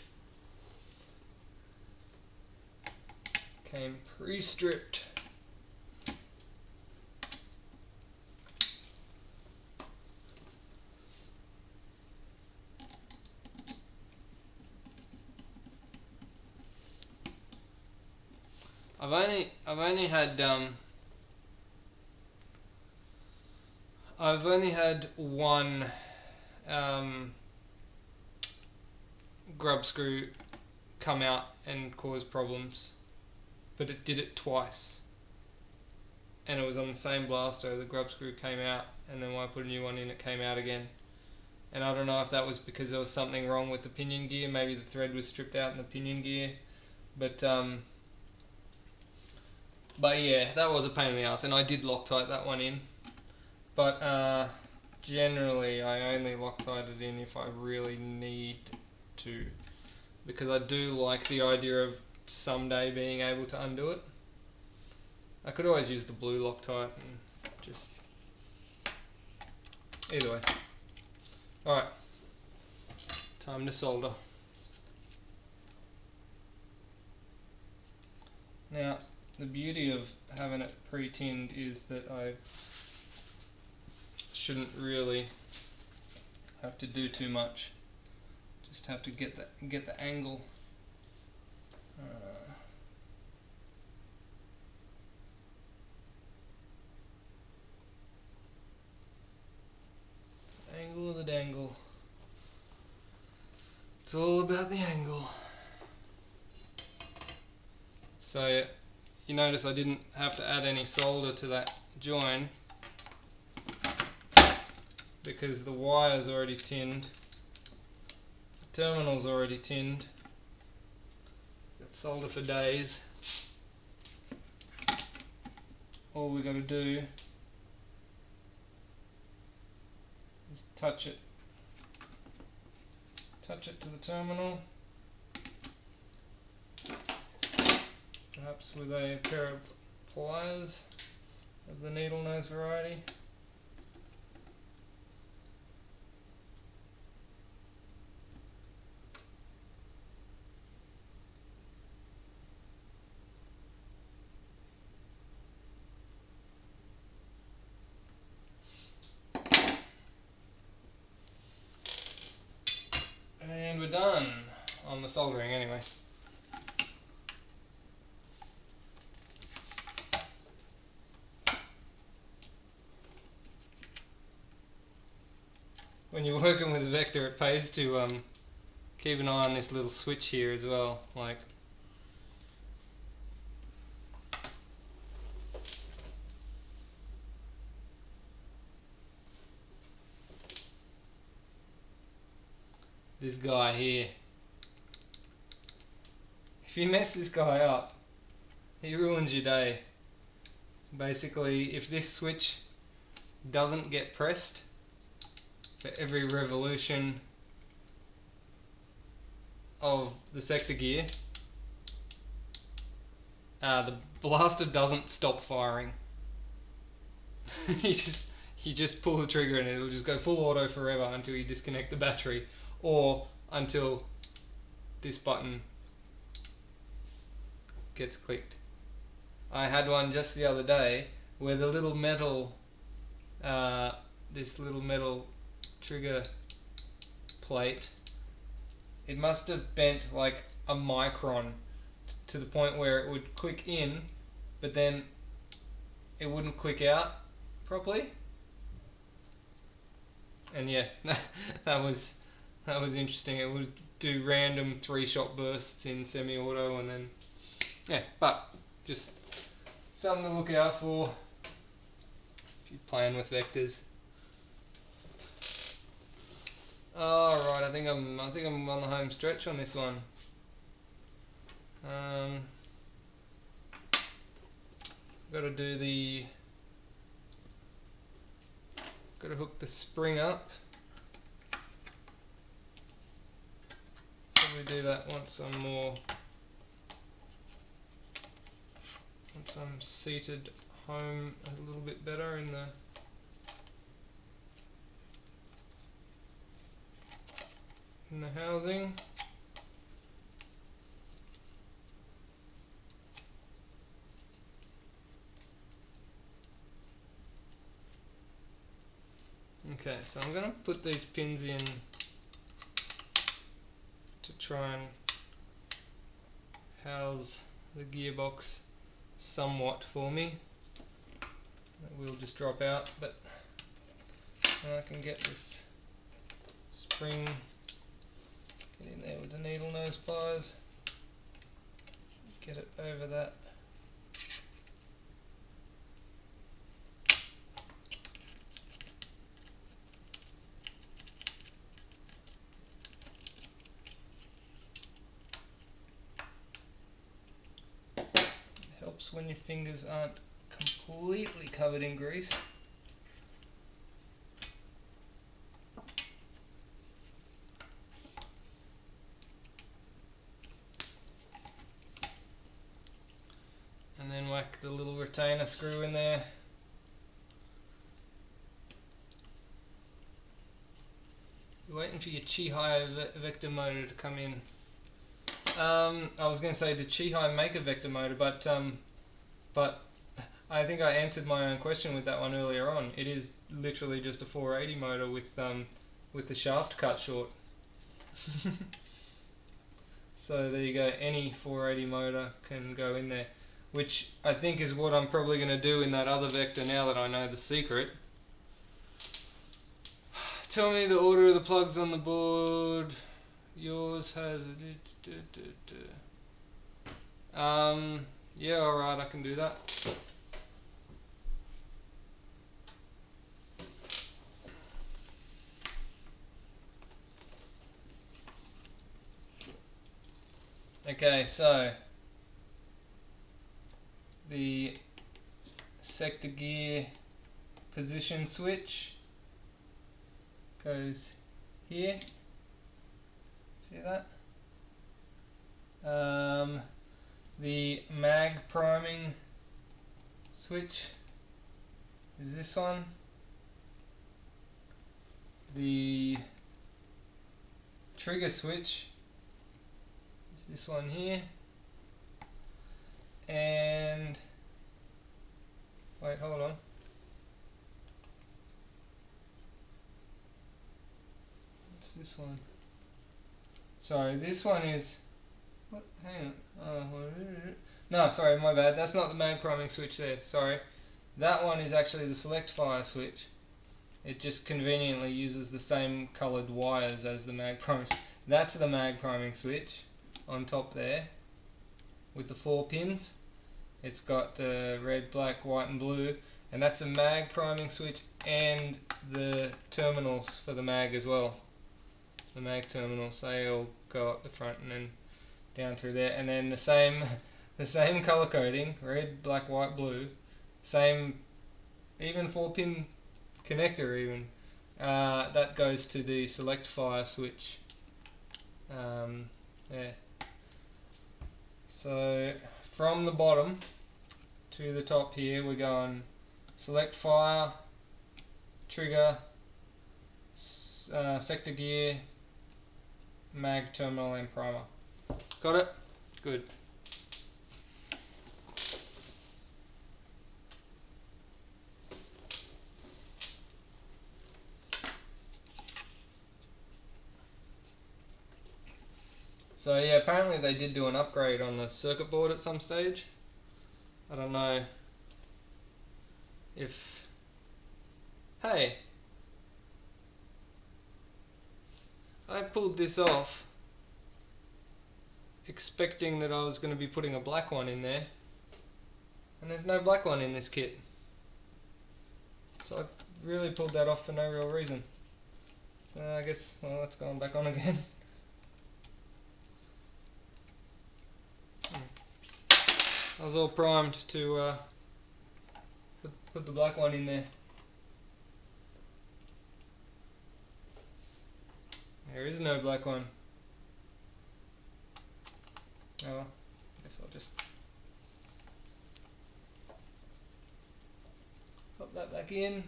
Came pre-stripped. I've only had one grub screw come out and cause problems, but it did it twice, and it was on the same blaster. The grub screw came out, and then when I put a new one in, it came out again. And I don't know if that was because there was something wrong with the pinion gear. Maybe the thread was stripped out in the pinion gear, but yeah, that was a pain in the ass, and I did Loctite that one in. But generally I only Loctite it in if I really need to, because I do like the idea of someday being able to undo it. I could always use the blue Loctite, and just either way. Alright, time to solder. Now, the beauty of having it pre-tinned is that I shouldn't really have to do too much. Just have to get the angle. Angle of the dangle. It's all about the angle. So you notice I didn't have to add any solder to that join, because the wire's already tinned, the terminal's already tinned. Got solder for days. All we got to do is touch it to the terminal, perhaps with a pair of pliers of the needle nose variety. And we're done on the soldering anyway. When you're working with a vector, it pays to keep an eye on this little switch here as well. Like, this guy here. If you mess this guy up, he ruins your day. Basically, if this switch doesn't get pressed for every revolution of the sector gear, the blaster doesn't stop firing. you just pull the trigger and it'll just go full auto forever until you disconnect the battery, or until this button gets clicked. I had one just the other day where the little metal, this little metal trigger plate, it must have bent like a micron to the point where it would click in, but then it wouldn't click out properly. And yeah, that was interesting. It would do random 3-shot bursts in semi-auto, and then yeah, but just something to look out for if you're playing with vectors. Alright, I think I'm on the home stretch on this one. Gotta hook the spring up. Probably do that once I'm seated home a little bit better in the housing. Okay, so I'm going to put these pins in to try and house the gearbox somewhat for me. That will just drop out, but I can get this spring, get in there with the needle nose pliers, get it over that. Helps when your fingers aren't completely covered in grease. And then whack the little retainer screw in there. You're waiting for your Chi-Hi vector motor to come in. I was going to say, did Chi-Hi make a vector motor, but I think I answered my own question with that one earlier on. It is literally just a 480 motor with the shaft cut short. So there you go, any 480 motor can go in there, which I think is what I'm probably going to do in that other vector now that I know the secret. Tell me the order of the plugs on the board. Yours has yeah, alright, I can do that. Okay, so the sector gear position switch goes here. See that? The mag priming switch is this one. The trigger switch is this one here. And wait, hold on. What's this one? Sorry, this one is what? Hang on. No, sorry, my bad. That's not the mag priming switch there. Sorry, that one is actually the select fire switch. It just conveniently uses the same coloured wires as the mag priming. That's the mag priming switch on top there with the 4 pins. It's got red, black, white and blue, and that's the mag priming switch and the terminals for the mag as well. The mag terminals, they all go up the front and then down through there, and then the same colour coding, red, black, white, blue, same even 4-pin connector even, that goes to the select fire switch there. So from the bottom to the top here we're going select fire, trigger, sector gear, mag terminal and primer. Got it? Good. So yeah, apparently they did do an upgrade on the circuit board at some stage. I don't know if... Hey! I pulled this off expecting that I was going to be putting a black one in there, and there's no black one in this kit. So I really pulled that off for no real reason. So I guess, well, that's going back on again. I was all primed to put the black one in there. There is no black one. Oh well, I guess I'll just pop that back in.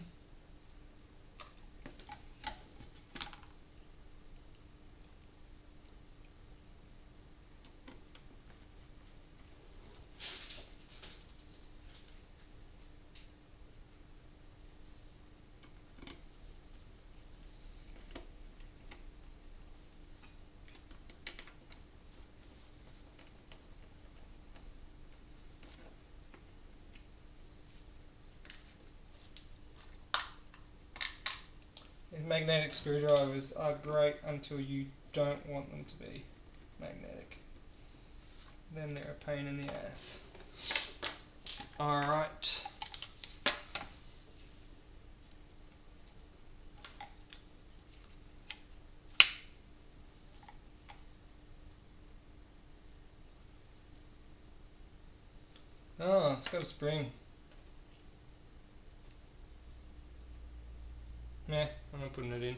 Magnetic screwdrivers are great until you don't want them to be magnetic. Then they're a pain in the ass. Alright. Oh, it's got a spring. Yeah, I'm not putting it in.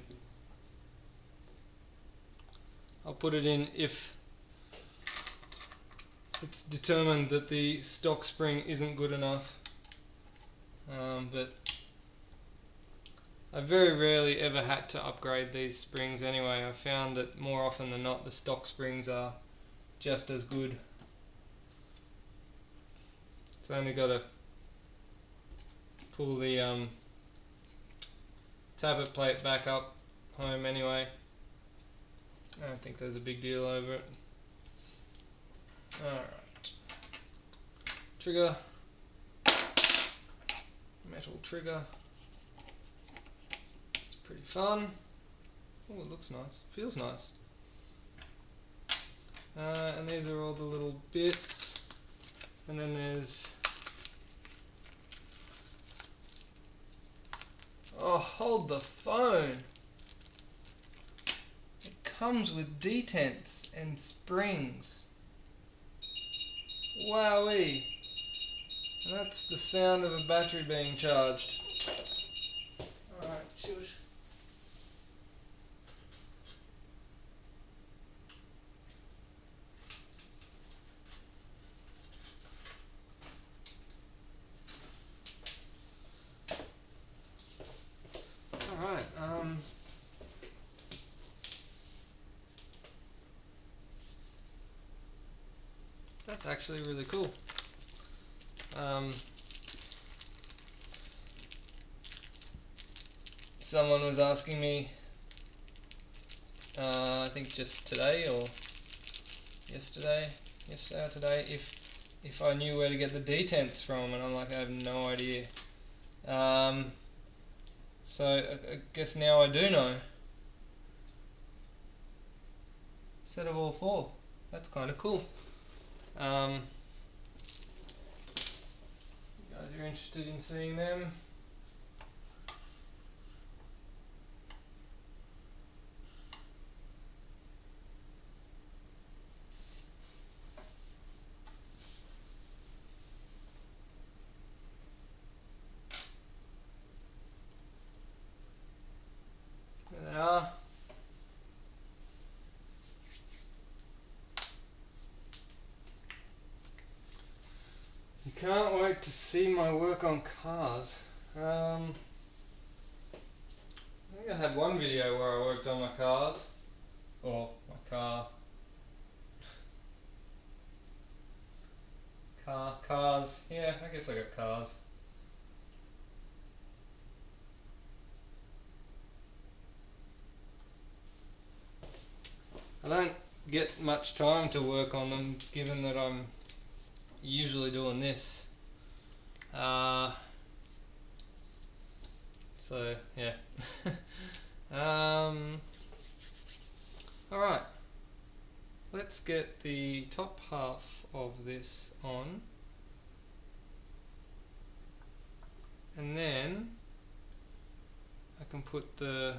I'll put it in if it's determined that the stock spring isn't good enough. But I very rarely ever had to upgrade these springs anyway. I found that more often than not the stock springs are just as good. So I only got to pull the tablet plate back up home anyway. I don't think there's a big deal over it. Alright. Trigger. Metal trigger. It's pretty fun. Oh, it looks nice. Feels nice. And these are all the little bits. And then there's... Oh, hold the phone! It comes with detents and springs. Wowee! And that's the sound of a battery being charged. Alright, shush. Alright, that's actually really cool. Someone was asking me, I think just today or yesterday or today, if I knew where to get the detents from, and I'm like, I have no idea. So I guess now I do know. Set of all four. That's kind of cool. You guys are interested in seeing them? There they are. You can't wait to see my work on cars. I think I had one video where I worked on my cars, or my car. Cars. Yeah, I guess I got cars. I don't get much time to work on them, given that I'm usually doing this. So yeah. Alright, let's get the top half of this on, and then I can put the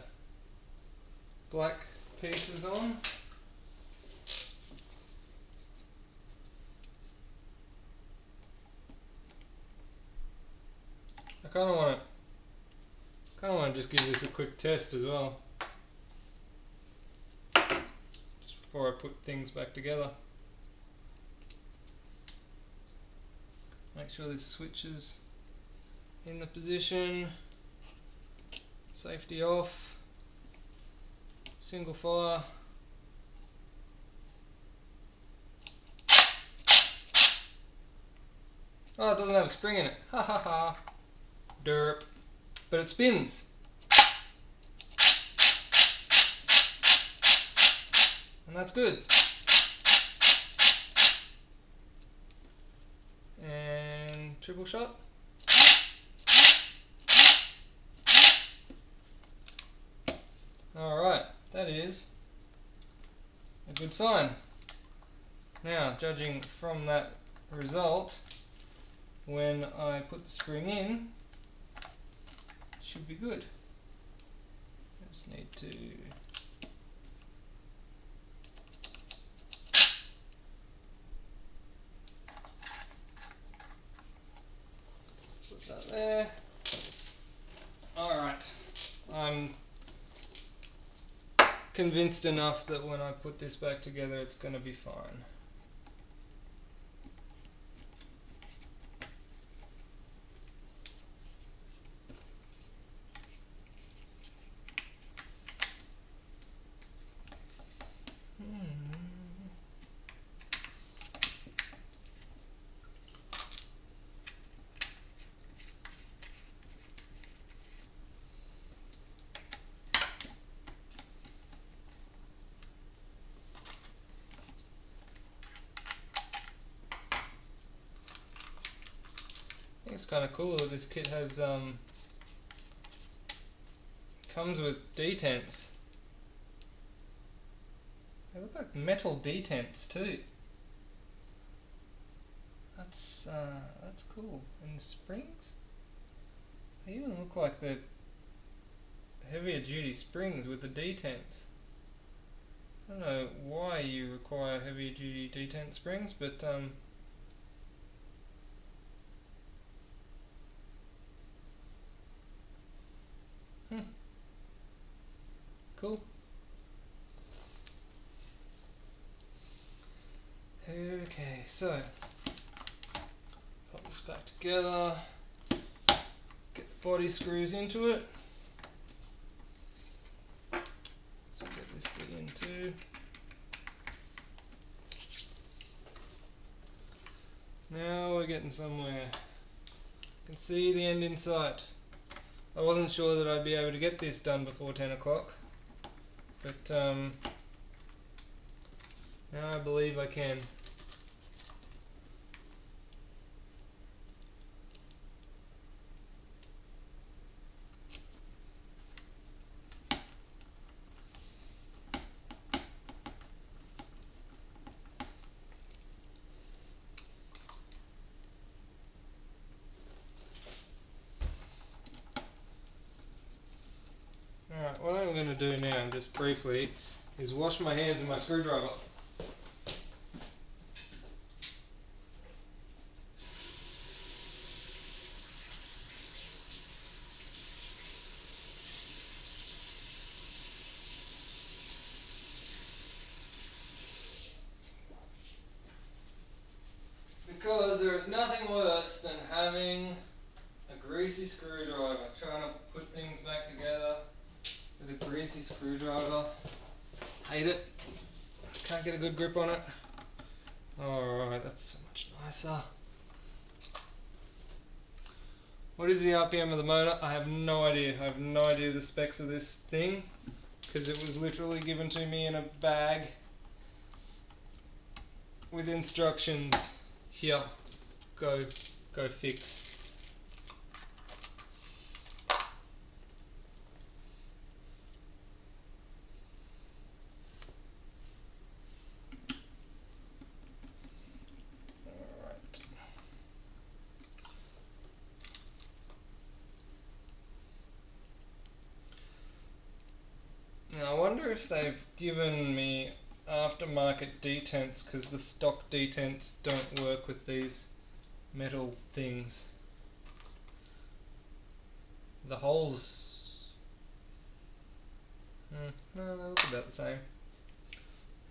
black pieces on. I kind of want to just give this a quick test as well, just before I put things back together. Make sure this switch is in the position, safety off, single fire. Oh, it doesn't have a spring in it. Ha ha ha. Derp. But it spins. And that's good. And triple shot. Alright, that is a good sign. Now, judging from that result, when I put the spring in, it should be good. I just need to put that there. Alright, I'm convinced enough that when I put this back together it's going to be fine. It's kind of cool that this kit has comes with detents. They look like metal detents too. That's cool. And the springs, they even look like they're heavier duty springs with the detents. I don't know why you require heavier duty detent springs, but Cool. Okay, so pop this back together, get the body screws into it. So get this bit in too. Now we're getting somewhere. You can see the end in sight. I wasn't sure that I'd be able to get this done before 10 o'clock, but now I believe I can. Alright, what I'm going to do now, just briefly, is wash my hands in my screwdriver. Because there is nothing worse than having a greasy screwdriver, trying to put things back together with a greasy screwdriver. Hate it. Can't get a good grip on it. Alright, that's so much nicer. What is the RPM of the motor? I have no idea. I have no idea the specs of this thing, because it was literally given to me in a bag with instructions. Here, go fix. Alright. Now I wonder if they've given me aftermarket detents, because the stock detents don't work with these metal things. The holes, no, they look about the same.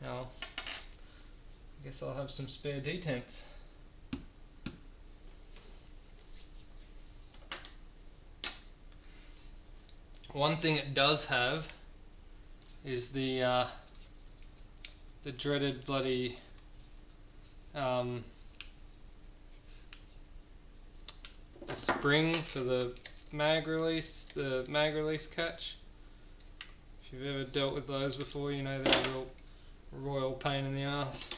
Now, I guess I'll have some spare detents. One thing it does have is the dreaded bloody the spring for the mag release catch. If you've ever dealt with those before, you know they're a real royal pain in the ass.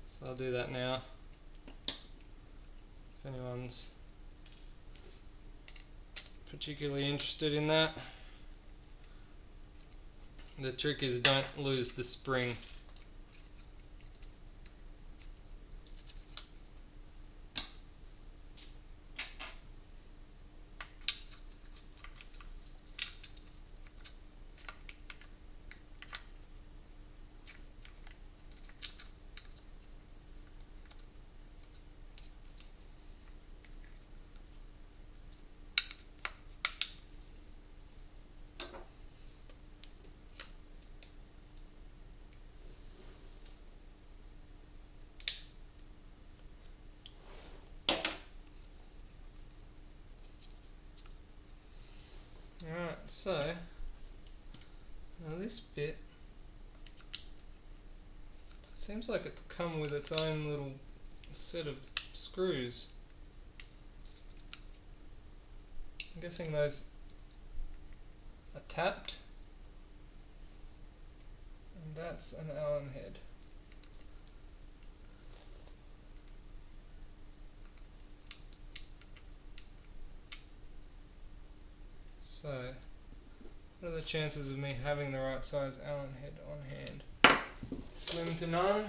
So I'll do that now, if anyone's particularly interested in that. The trick is don't lose the spring. Alright, so now this bit seems like it's come with its own little set of screws. I'm guessing those are tapped, and that's an Allen head. So, what are the chances of me having the right size Allen head on hand? Slim to none.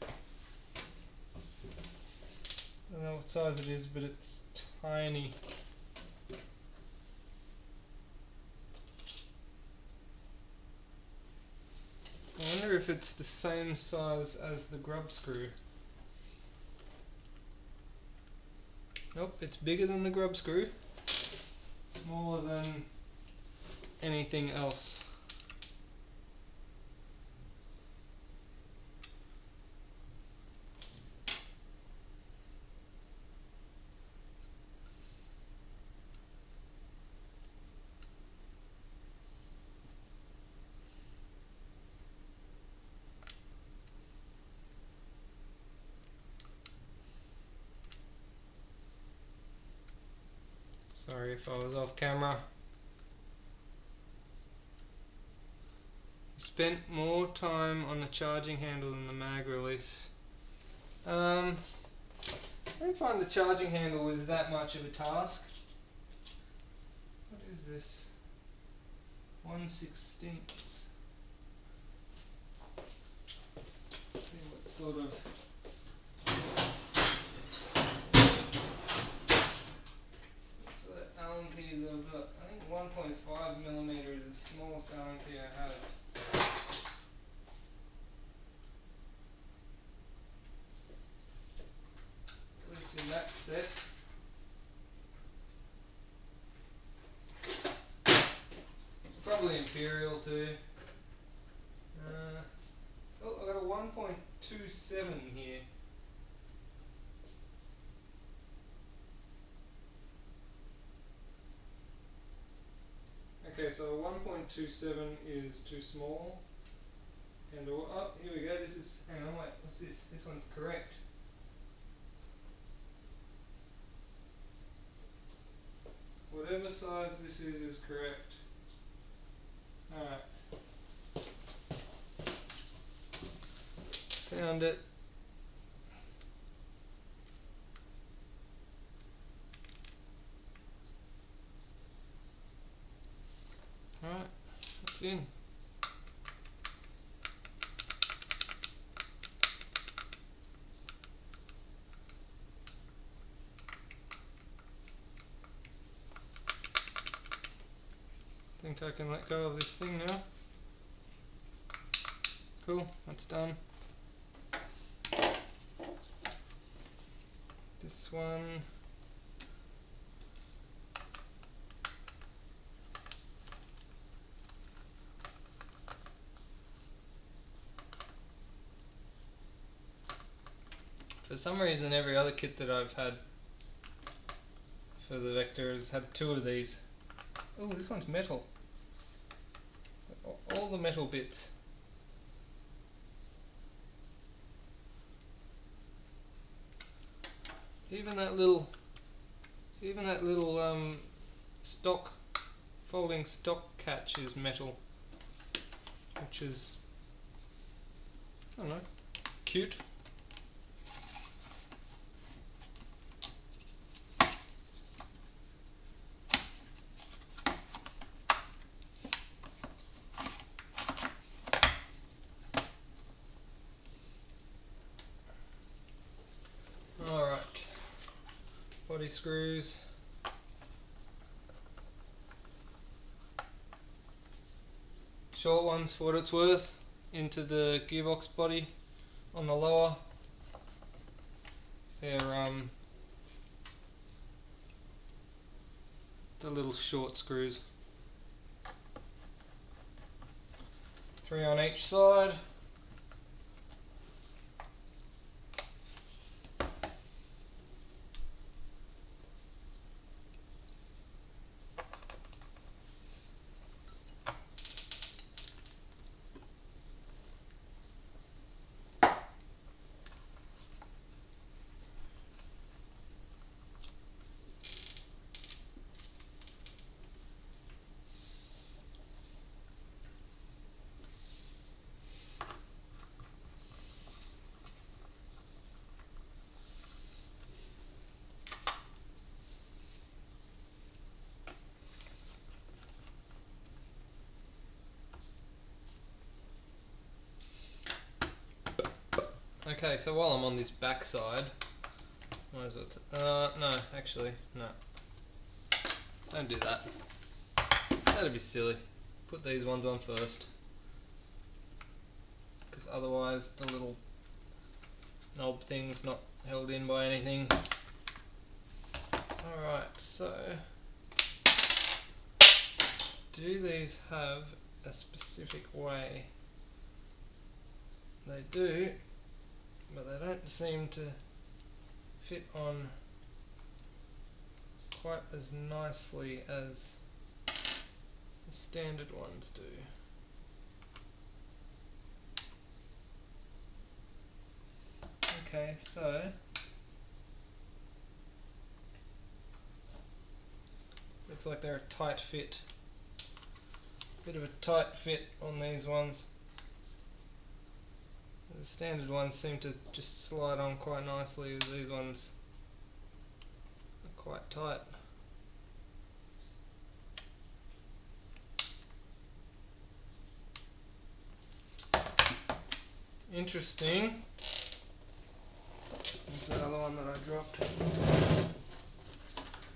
I don't know what size it is, but it's tiny. wonder if it's the same size as the Grub screw. Nope, it's bigger than the Grub screw, smaller than anything else. Sorry if I was off camera. Spent more time on the charging handle than the mag release. I don't find the charging handle was that much of a task. What is this? 1/16. See what sort of Allen keys I've got. I think 1.5mm is the smallest Allen key I have. At least in that set. It's probably Imperial too. Oh, I got a 1.27 here. Okay, so 1.27 is too small. And oh, here we go. This is, hang on, wait, what's this? This one's correct. Whatever size this is correct. Alright. Found it. Alright, that's in. Think I can let go of this thing now. Cool, that's done. This one. For some reason every other kit that I've had for the Vector has had two of these. Oh, this one's metal. All the metal bits. Even that little stock, folding stock catch is metal, which is, I don't know, cute. Body screws. Short ones for what it's worth into the gearbox body on the lower. They're the little short screws. 3 on each side. Okay, so while I'm on this back side, might as well no, actually, no. Don't do that. That'd be silly. Put these ones on first. because otherwise the little knob thing's not held in by anything. Alright, so do these have a specific way? They do, but they don't seem to fit on quite as nicely as the standard ones do. Okay, so looks like they're a tight fit. Bit of a tight fit on these ones. The standard ones seem to just slide on quite nicely, these ones are quite tight. Interesting. There's the other one that I dropped.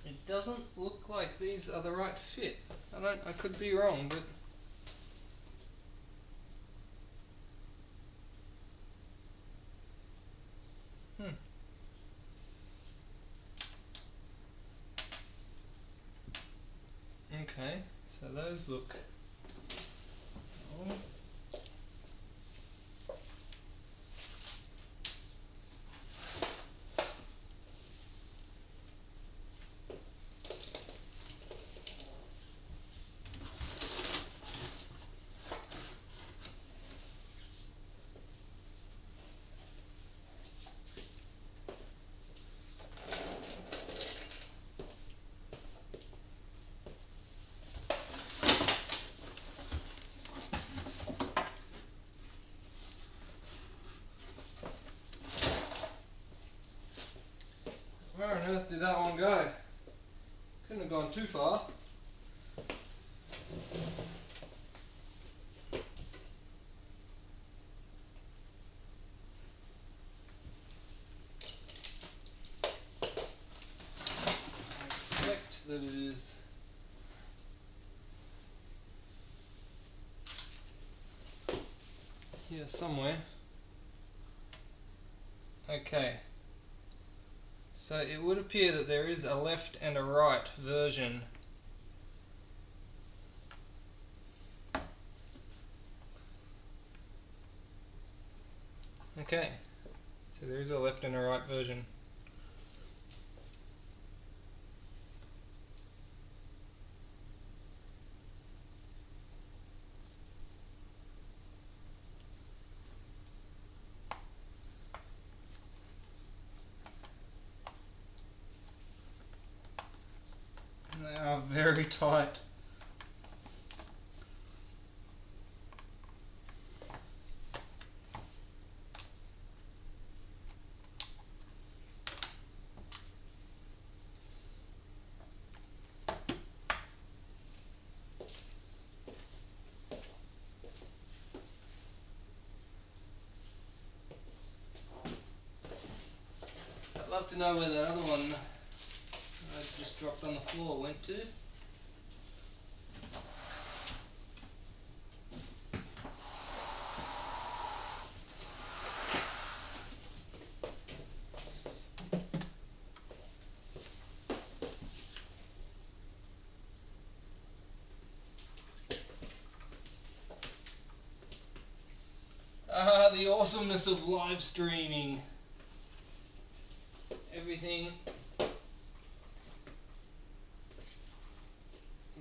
It doesn't look like these are the right fit. I could be wrong, but okay, so those look where on earth did that one go? Couldn't have gone too far. I expect that it is here somewhere. Okay. So it would appear that there is a left and a right version. Okay, so there is a left and a right version. They are very tight. I'd love to know where that other one I just dropped on the floor went to. Ah, the awesomeness of live streaming. Everything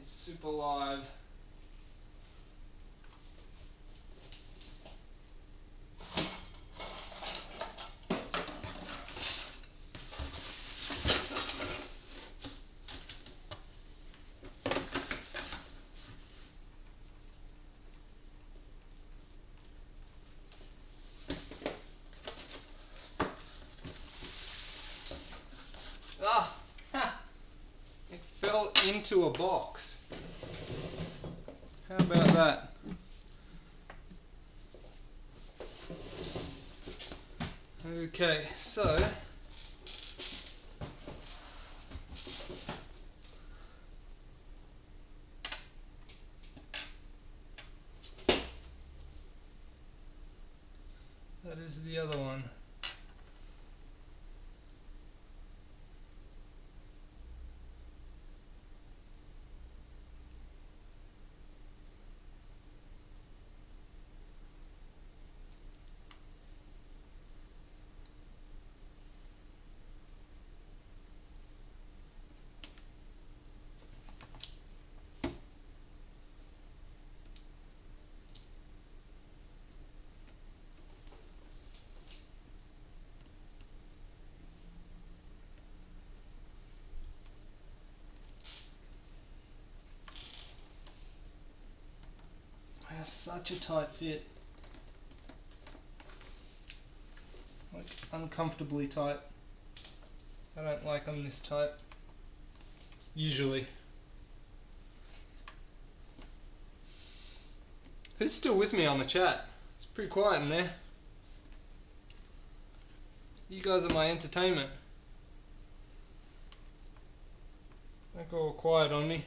is super live. Ah, ha, it fell into a box. How about that? Okay, so Where's the other one? That's such a tight fit. Like uncomfortably tight. I don't like them this tight. Usually. Who's still with me on the chat? It's pretty quiet in there. You guys are my entertainment. Don't go all quiet on me.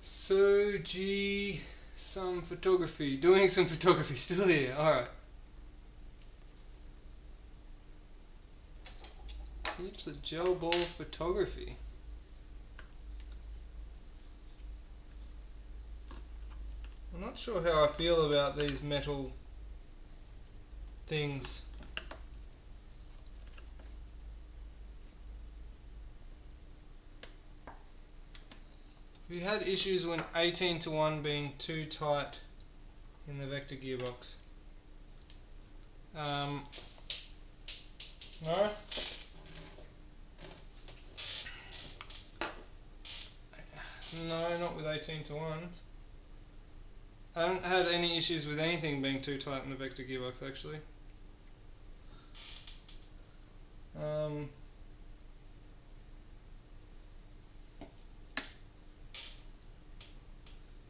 So, gee, some photography. Doing some photography. Still here. Alright. Heaps of gel ball photography. I'm not sure how I feel about these metal things. We had issues when 18:1 being too tight in the vector gearbox. No? No, not with 18:1. I haven't had any issues with anything being too tight in the vector gearbox actually.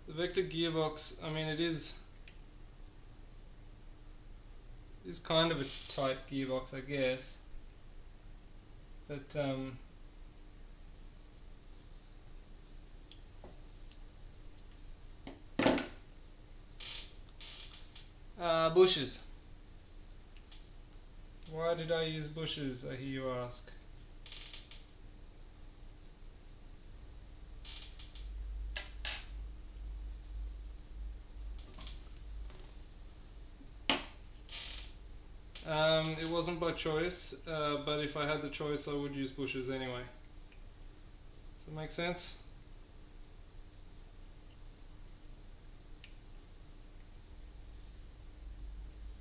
The vector gearbox, I mean it is kind of a tight gearbox I guess, but bushes. Why did I use bushes, I hear you ask? It wasn't by choice, but if I had the choice I would use bushes anyway. Does that make sense?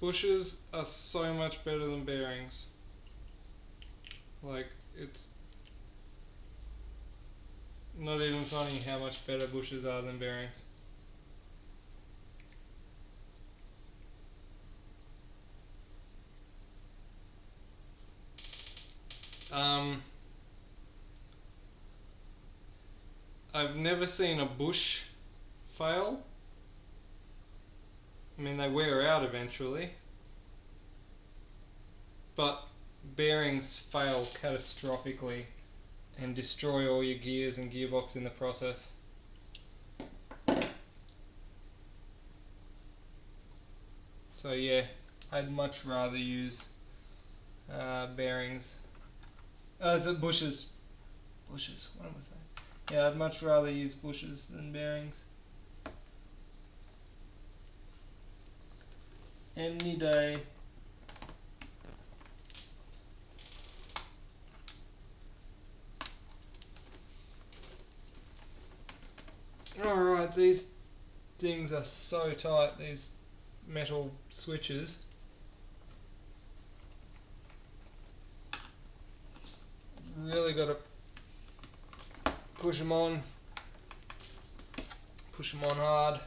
Bushes are so much better than bearings. Like, it's not even funny how much better bushes are than bearings. I've never seen a bush fail. I mean, they wear out eventually, but bearings fail catastrophically and destroy all your gears and gearbox in the process. So yeah, I'd much rather use bearings. Is it bushes? Bushes, what am I saying? Yeah, I'd much rather use bushes than bearings. Any day. Alright, these things are so tight, these metal switches. really got to push them on hard.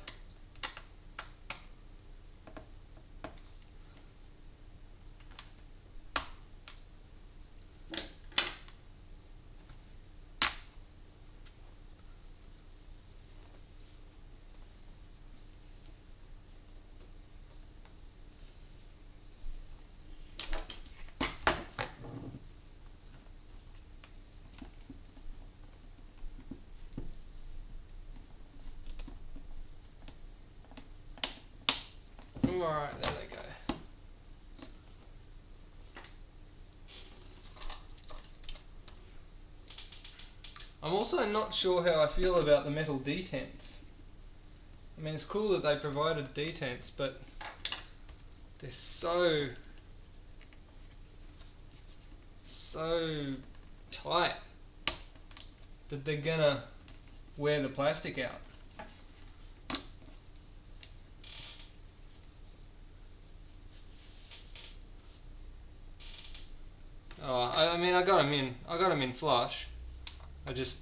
Alright, there they go. I'm also not sure how I feel about the metal detents. I mean, it's cool that they provided detents, but they're so tight that they're gonna wear the plastic out. Oh, I mean, I got them in flush. I just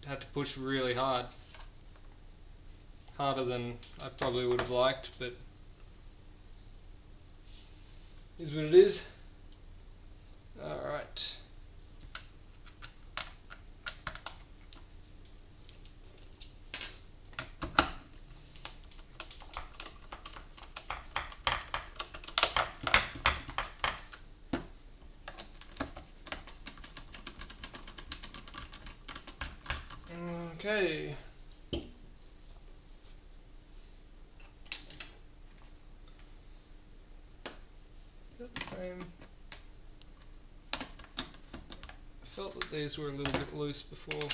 had to push really hard. Harder than I probably would have liked, but is what it is. Alright. Okay. Is that the same? I felt that these were a little bit loose before.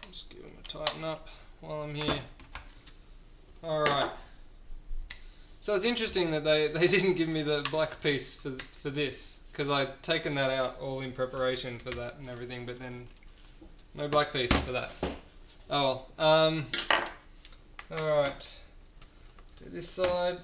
Just give them a tighten up while I'm here. Alright. So it's interesting that they didn't give me the black piece for this, because I'd taken that out all in preparation for that and everything, but then no black piece for that. Oh well. Alright. Do this side.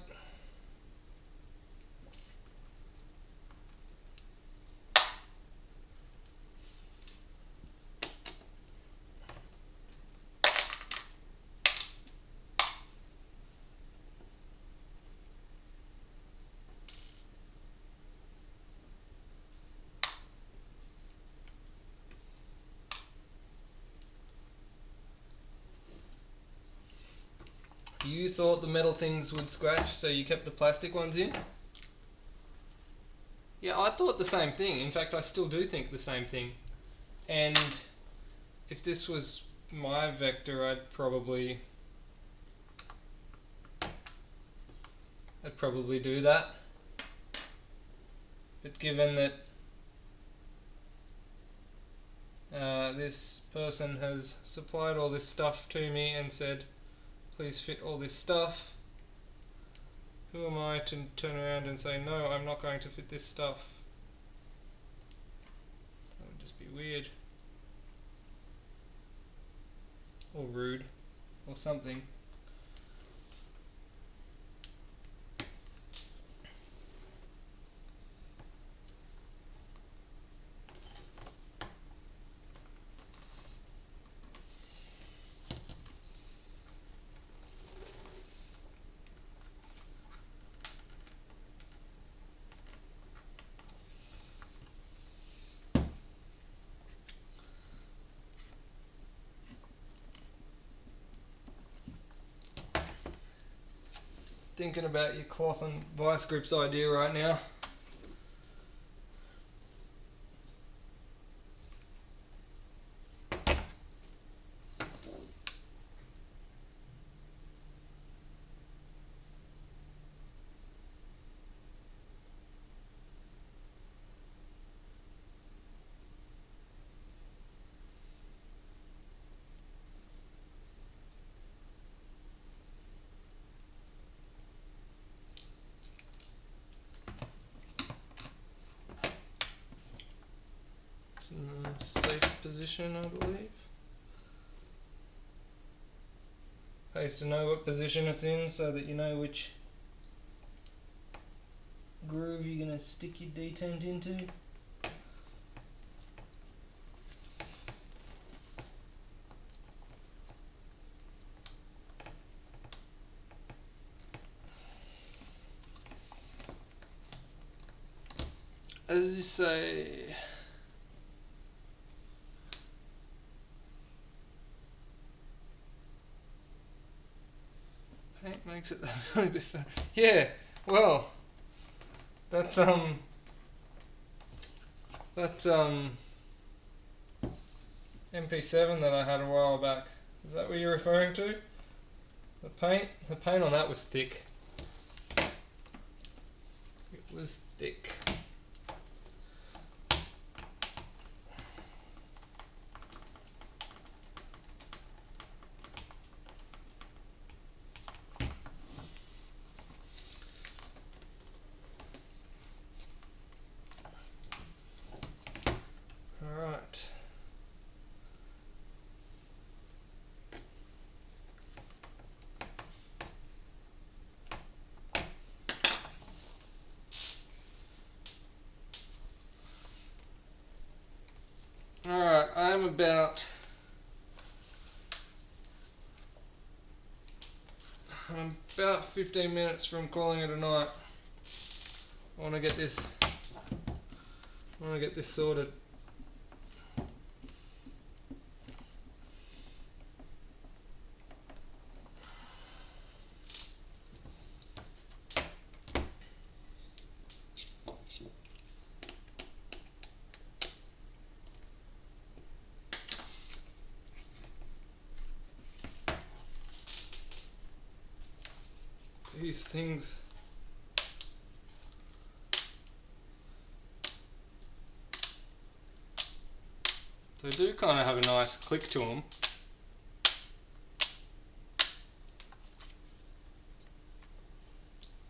You thought the metal things would scratch, so you kept the plastic ones in? Yeah, I thought the same thing. In fact, I still do think the same thing. And if this was my vector, I'd probably do that. But given that this person has supplied all this stuff to me and said, please fit all this stuff, who am I to turn around and say, no, I'm not going to fit this stuff? That would just be weird. Or rude. Or something. Thinking about your cloth and vice grips idea right now. In a safe position, I believe. Pays to know what position it's in so that you know which groove you're going to stick your detent into. As you say, paint makes it that really bit fun. Yeah, well, that MP7 that I had a while back, is that what you're referring to? The paint on that was thick. It was thick. Alright. Alright, I'm about 15 minutes from calling it a night. I want to get this sorted. These things they do kind of have a nice click to them,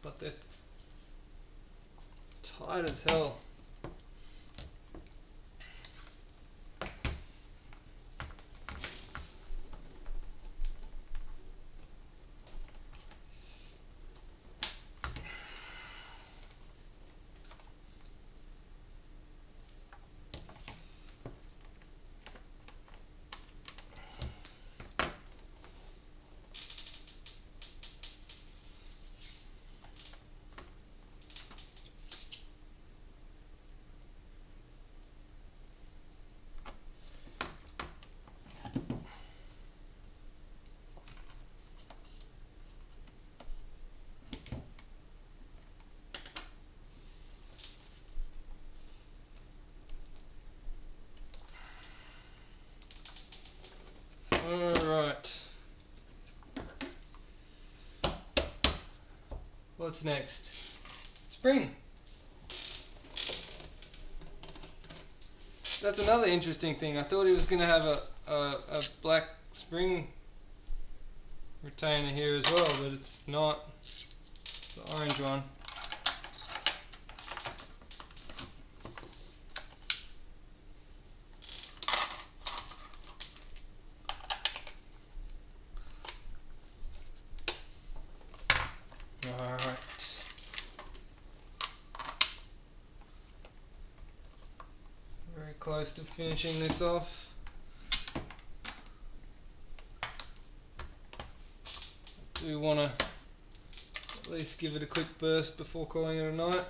but they're tight as hell. Alright. What's next? Spring. That's another interesting thing. I thought he was going to have a black spring retainer here as well, but it's not. It's the orange one. Alright. Very close to finishing this off. Do want to at least give it a quick burst before calling it a night.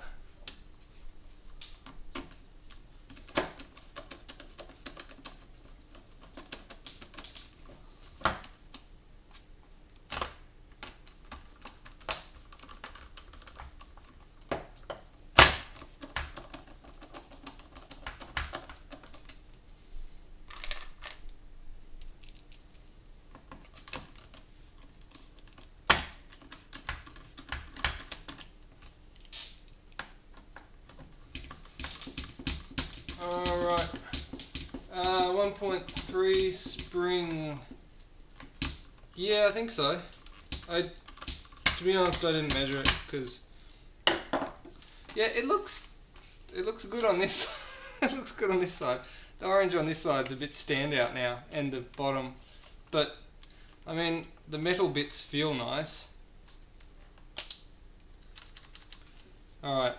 Alright, 1.3 spring. Yeah, I think so. To be honest, I didn't measure it because, yeah, it looks good on this. It looks good on this side. The orange on this side is a bit standout now, and the bottom. But I mean, the metal bits feel nice. Alright,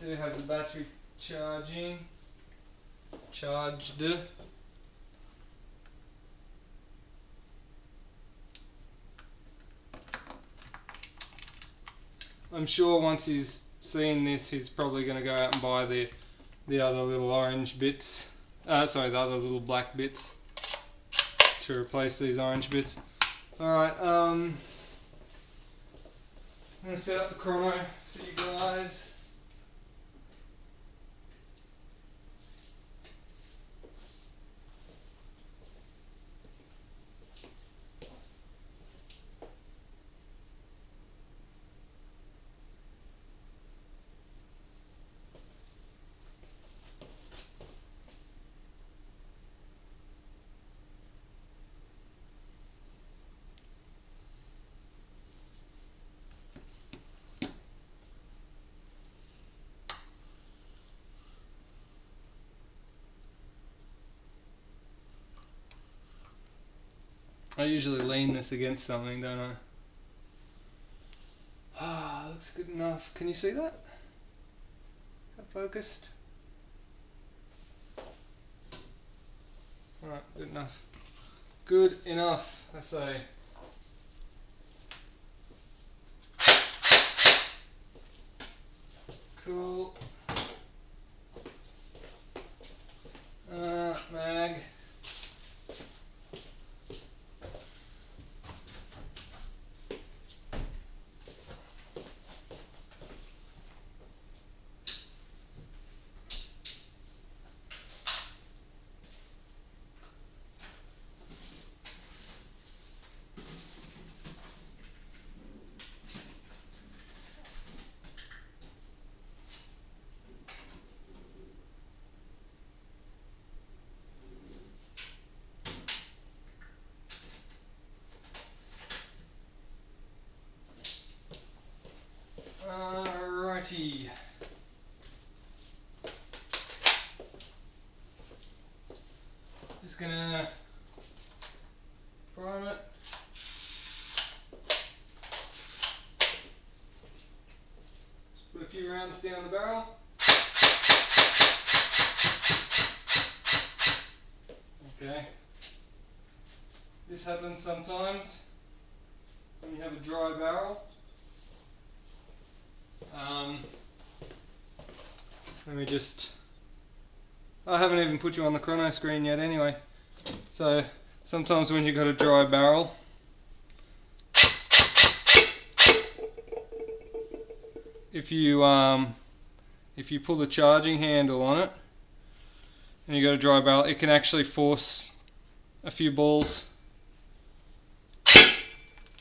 do have the battery charged. I'm sure once he's seen this, he's probably going to go out and buy the other little orange bits. Sorry, the other little black bits to replace these orange bits. Alright, I'm going to set up the chrono for you guys. I usually lean this against something, don't I? Ah, looks good enough. Can you see that? Is that focused? Alright, good enough. Good enough, I say. Cool. Mag. Alrighty. Just gonna prime it. Just put a few rounds down the barrel. Okay. This happens sometimes when you have a dry barrel. Let me just... I haven't even put you on the chrono screen yet anyway. So sometimes when you've got a dry barrel, if you pull the charging handle on it and you've got a dry barrel, it can actually force a few balls,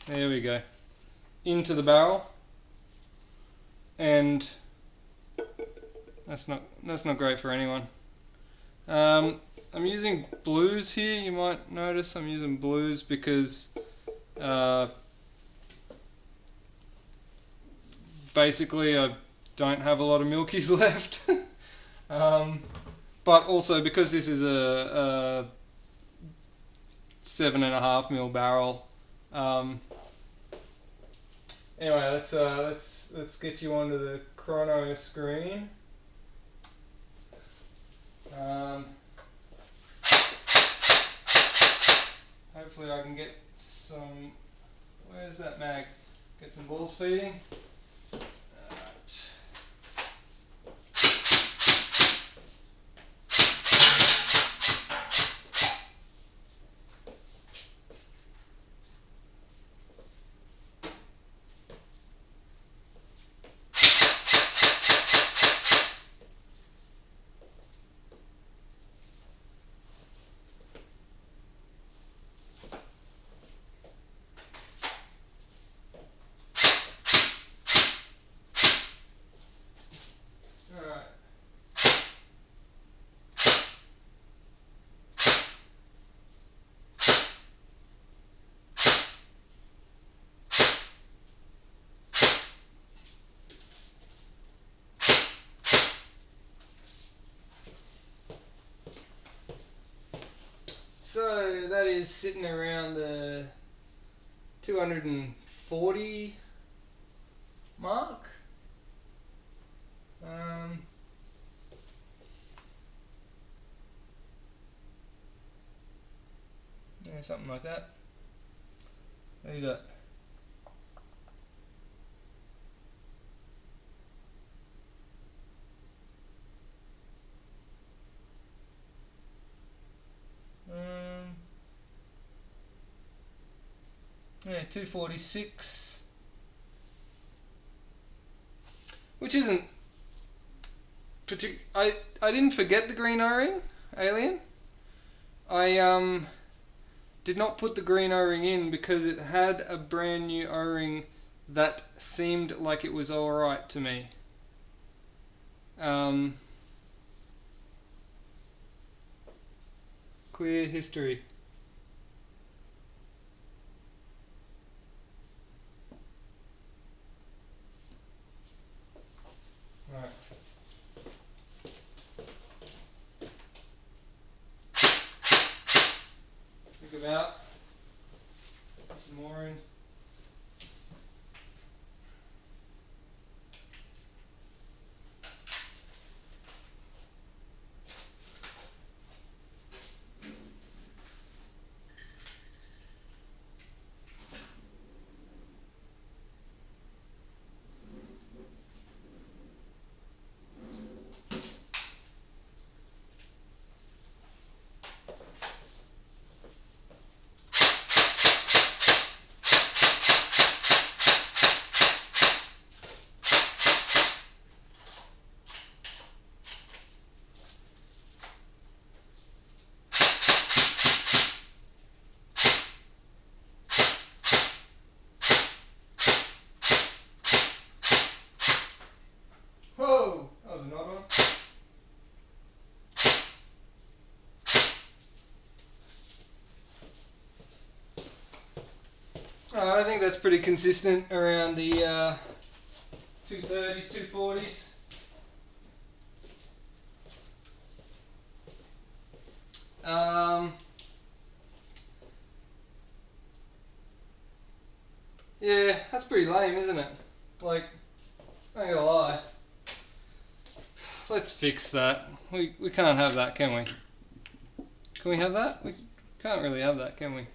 there we go, into the barrel, and that's not great for anyone. I'm using blues here. You might notice I'm using blues because basically I don't have a lot of milkies left. But also because this is a 7.5mm barrel. Anyway, let's get you onto the chrono screen. Hopefully I can get some, where's that mag? Get some balls feeding. Alright. So that is sitting around the 240 mark. Yeah, something like that. There you go. Yeah, 246, which isn't I didn't forget the green O-ring, Alien. I did not put the green O-ring in because it had a brand new O-ring that seemed like it was alright to me. Clear history. Alright. Think about some more in. Whoa! That was an odd one. I think that's pretty consistent around the 230s, 240s. Yeah, that's pretty lame, isn't it? Like, I ain't gonna lie. Let's fix that. We can't have that, can we? Can we have that? We can't really have that, can we?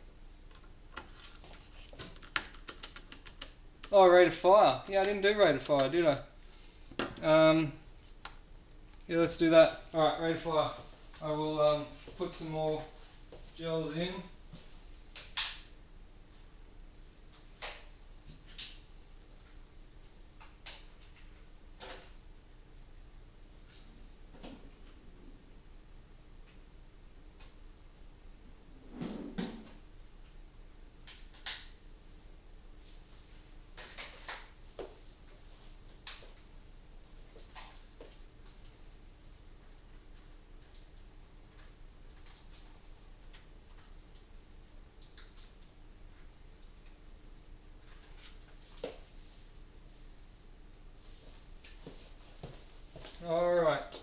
Oh, rate of fire. Yeah, I didn't do rate of fire, did I? Yeah, let's do that. Alright, rate of fire. I will put some more gels in. Alright.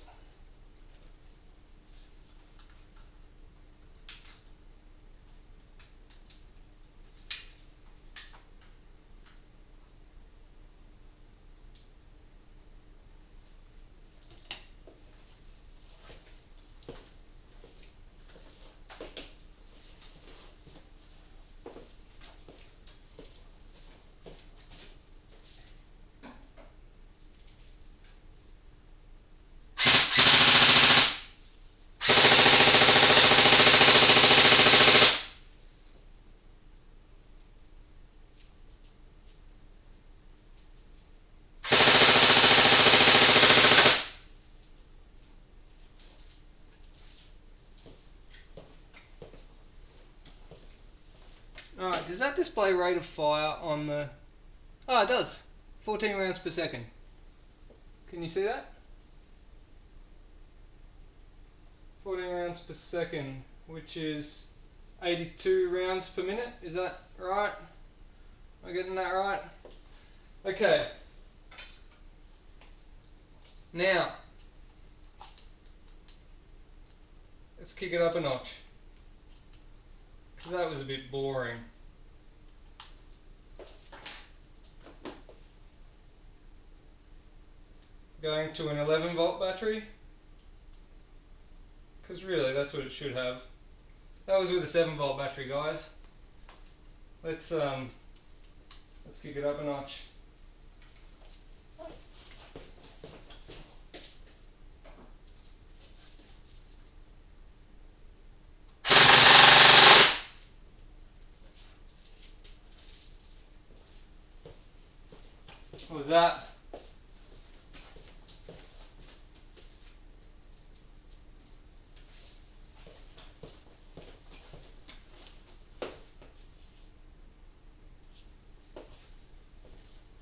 Alright, does that display rate of fire on the... Oh, it does. 14 rounds per second. Can you see that? 14 rounds per second, which is 82 rounds per minute. Is that right? Am I getting that right? Okay. Now, let's kick it up a notch. Because that was a bit boring. going to an 11 volt battery, because really that's what it should have. That was with a 7 volt battery, guys. Let's kick it up a notch. What was that?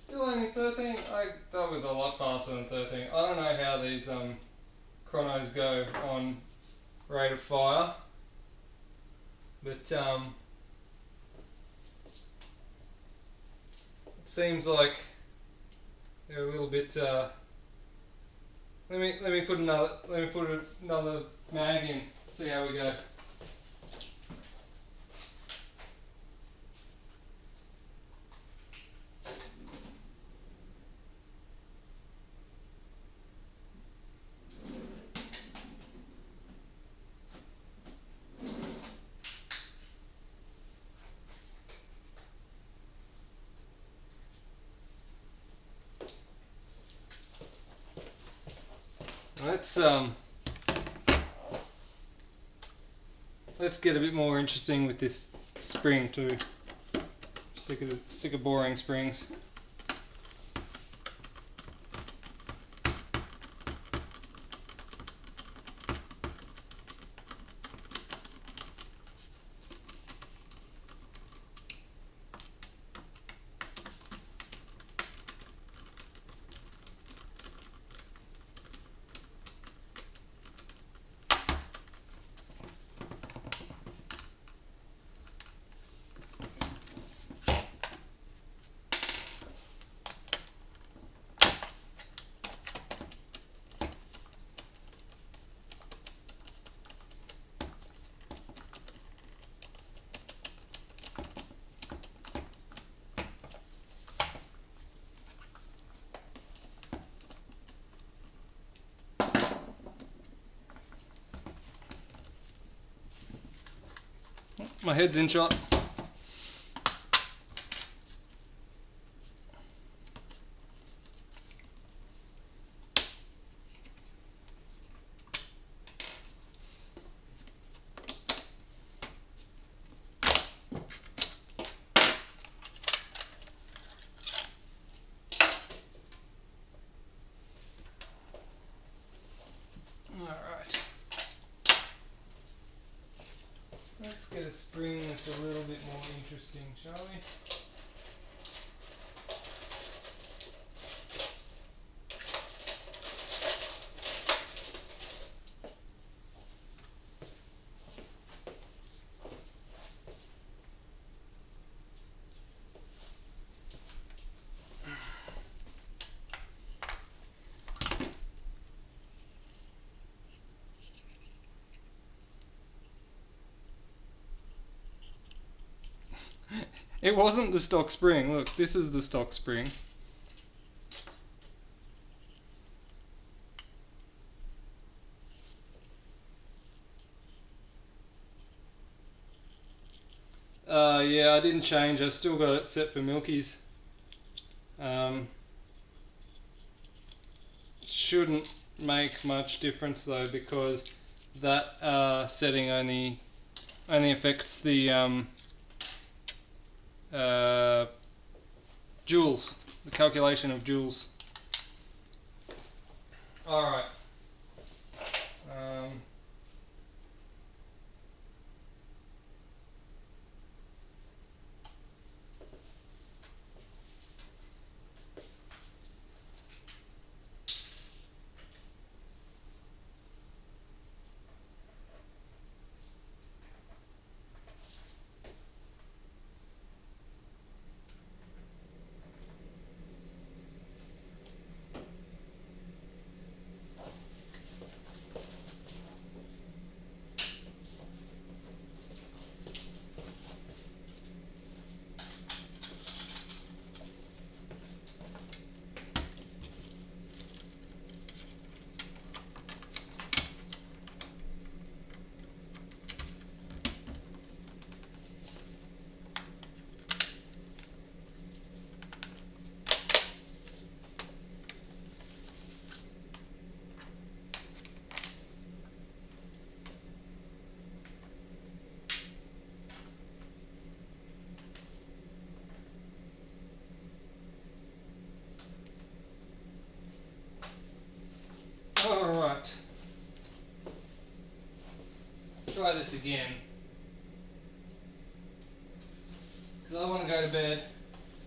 Still only 13? That was a lot faster than 13. I don't know how these chronos go on rate of fire, but it seems like they're a little bit. Let me put another mag in. See how we go. Let's get a bit more interesting with this spring too. Sick of boring springs. My head's in shot. Alright. Let's get a spring that's a little bit more interesting, shall we? It wasn't the stock spring. Look, this is the stock spring. Yeah, I didn't change. I still got it set for Milky's. Shouldn't make much difference though, because that setting only affects the joules, the calculation of joules. Alright. try this again. Because I want to go to bed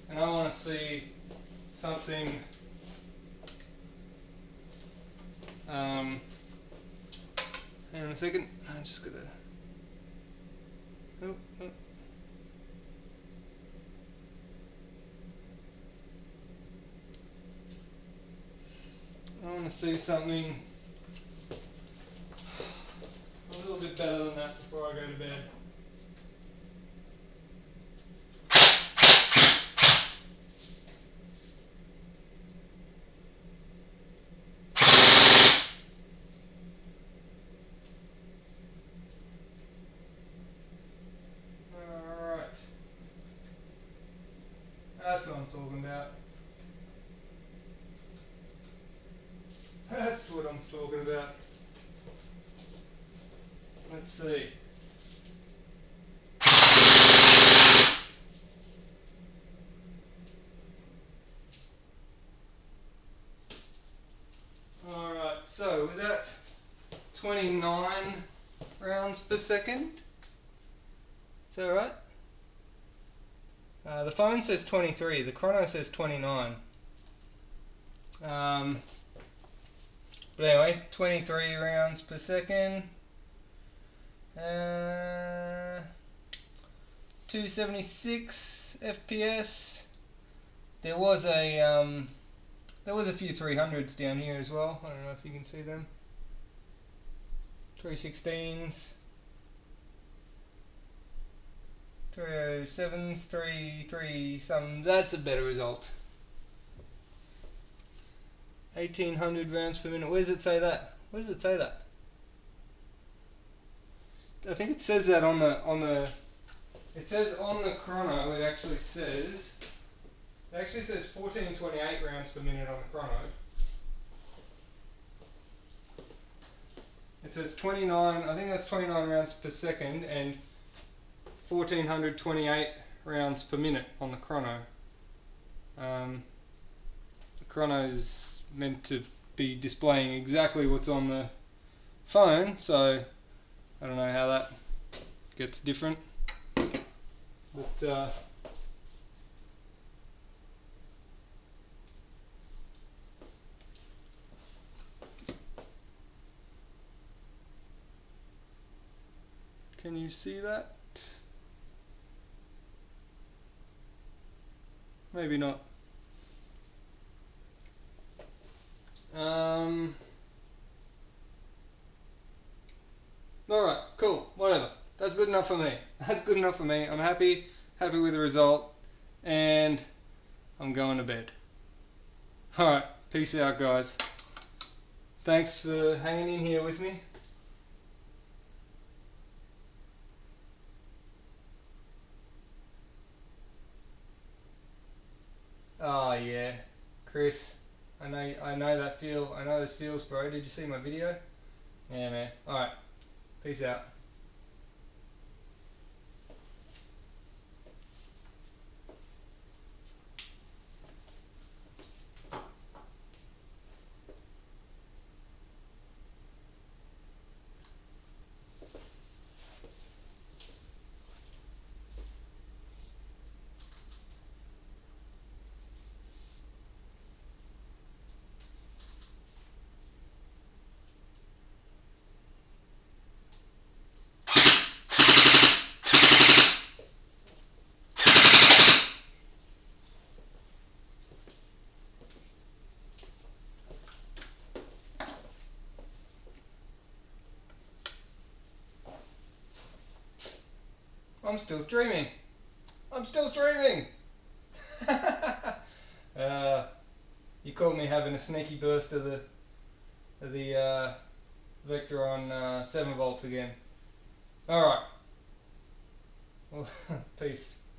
and I want to see something. Hang on a second. I just gotta. Oh, oh. I want to see something a little bit better than that before I go to bed. Alright. That's what I'm talking about. That's what I'm talking about. Let's see. Alright, so was that 29 rounds per second? Is that right? The phone says 23, the chrono says 29. But anyway, 23 rounds per second. 276 FPS. There was a few 300s down here as well. I don't know if you can see them. 316s, 307s, 3 some. That's a better result. 1800 rounds per minute. Where does it say that? Where does it say that? I think it says that on the. It says on the chrono. It actually says 1428 rounds per minute on the chrono. It says 29. I think that's 29 rounds per second and 1428 rounds per minute on the chrono. The chrono is meant to be displaying exactly what's on the phone, so I don't know how that gets different, but can you see that? Maybe not. Alright, cool, whatever. That's good enough for me. That's good enough for me. I'm happy with the result, and I'm going to bed. Alright, peace out guys. Thanks for hanging in here with me. Oh yeah, Chris. I know that feel. I know those feels, bro. Did you see my video? Yeah, man. Alright. Peace out. I'm still streaming. I'm still streaming. You caught me having a sneaky burst of the vector on 7 volts again. All right. Well, peace.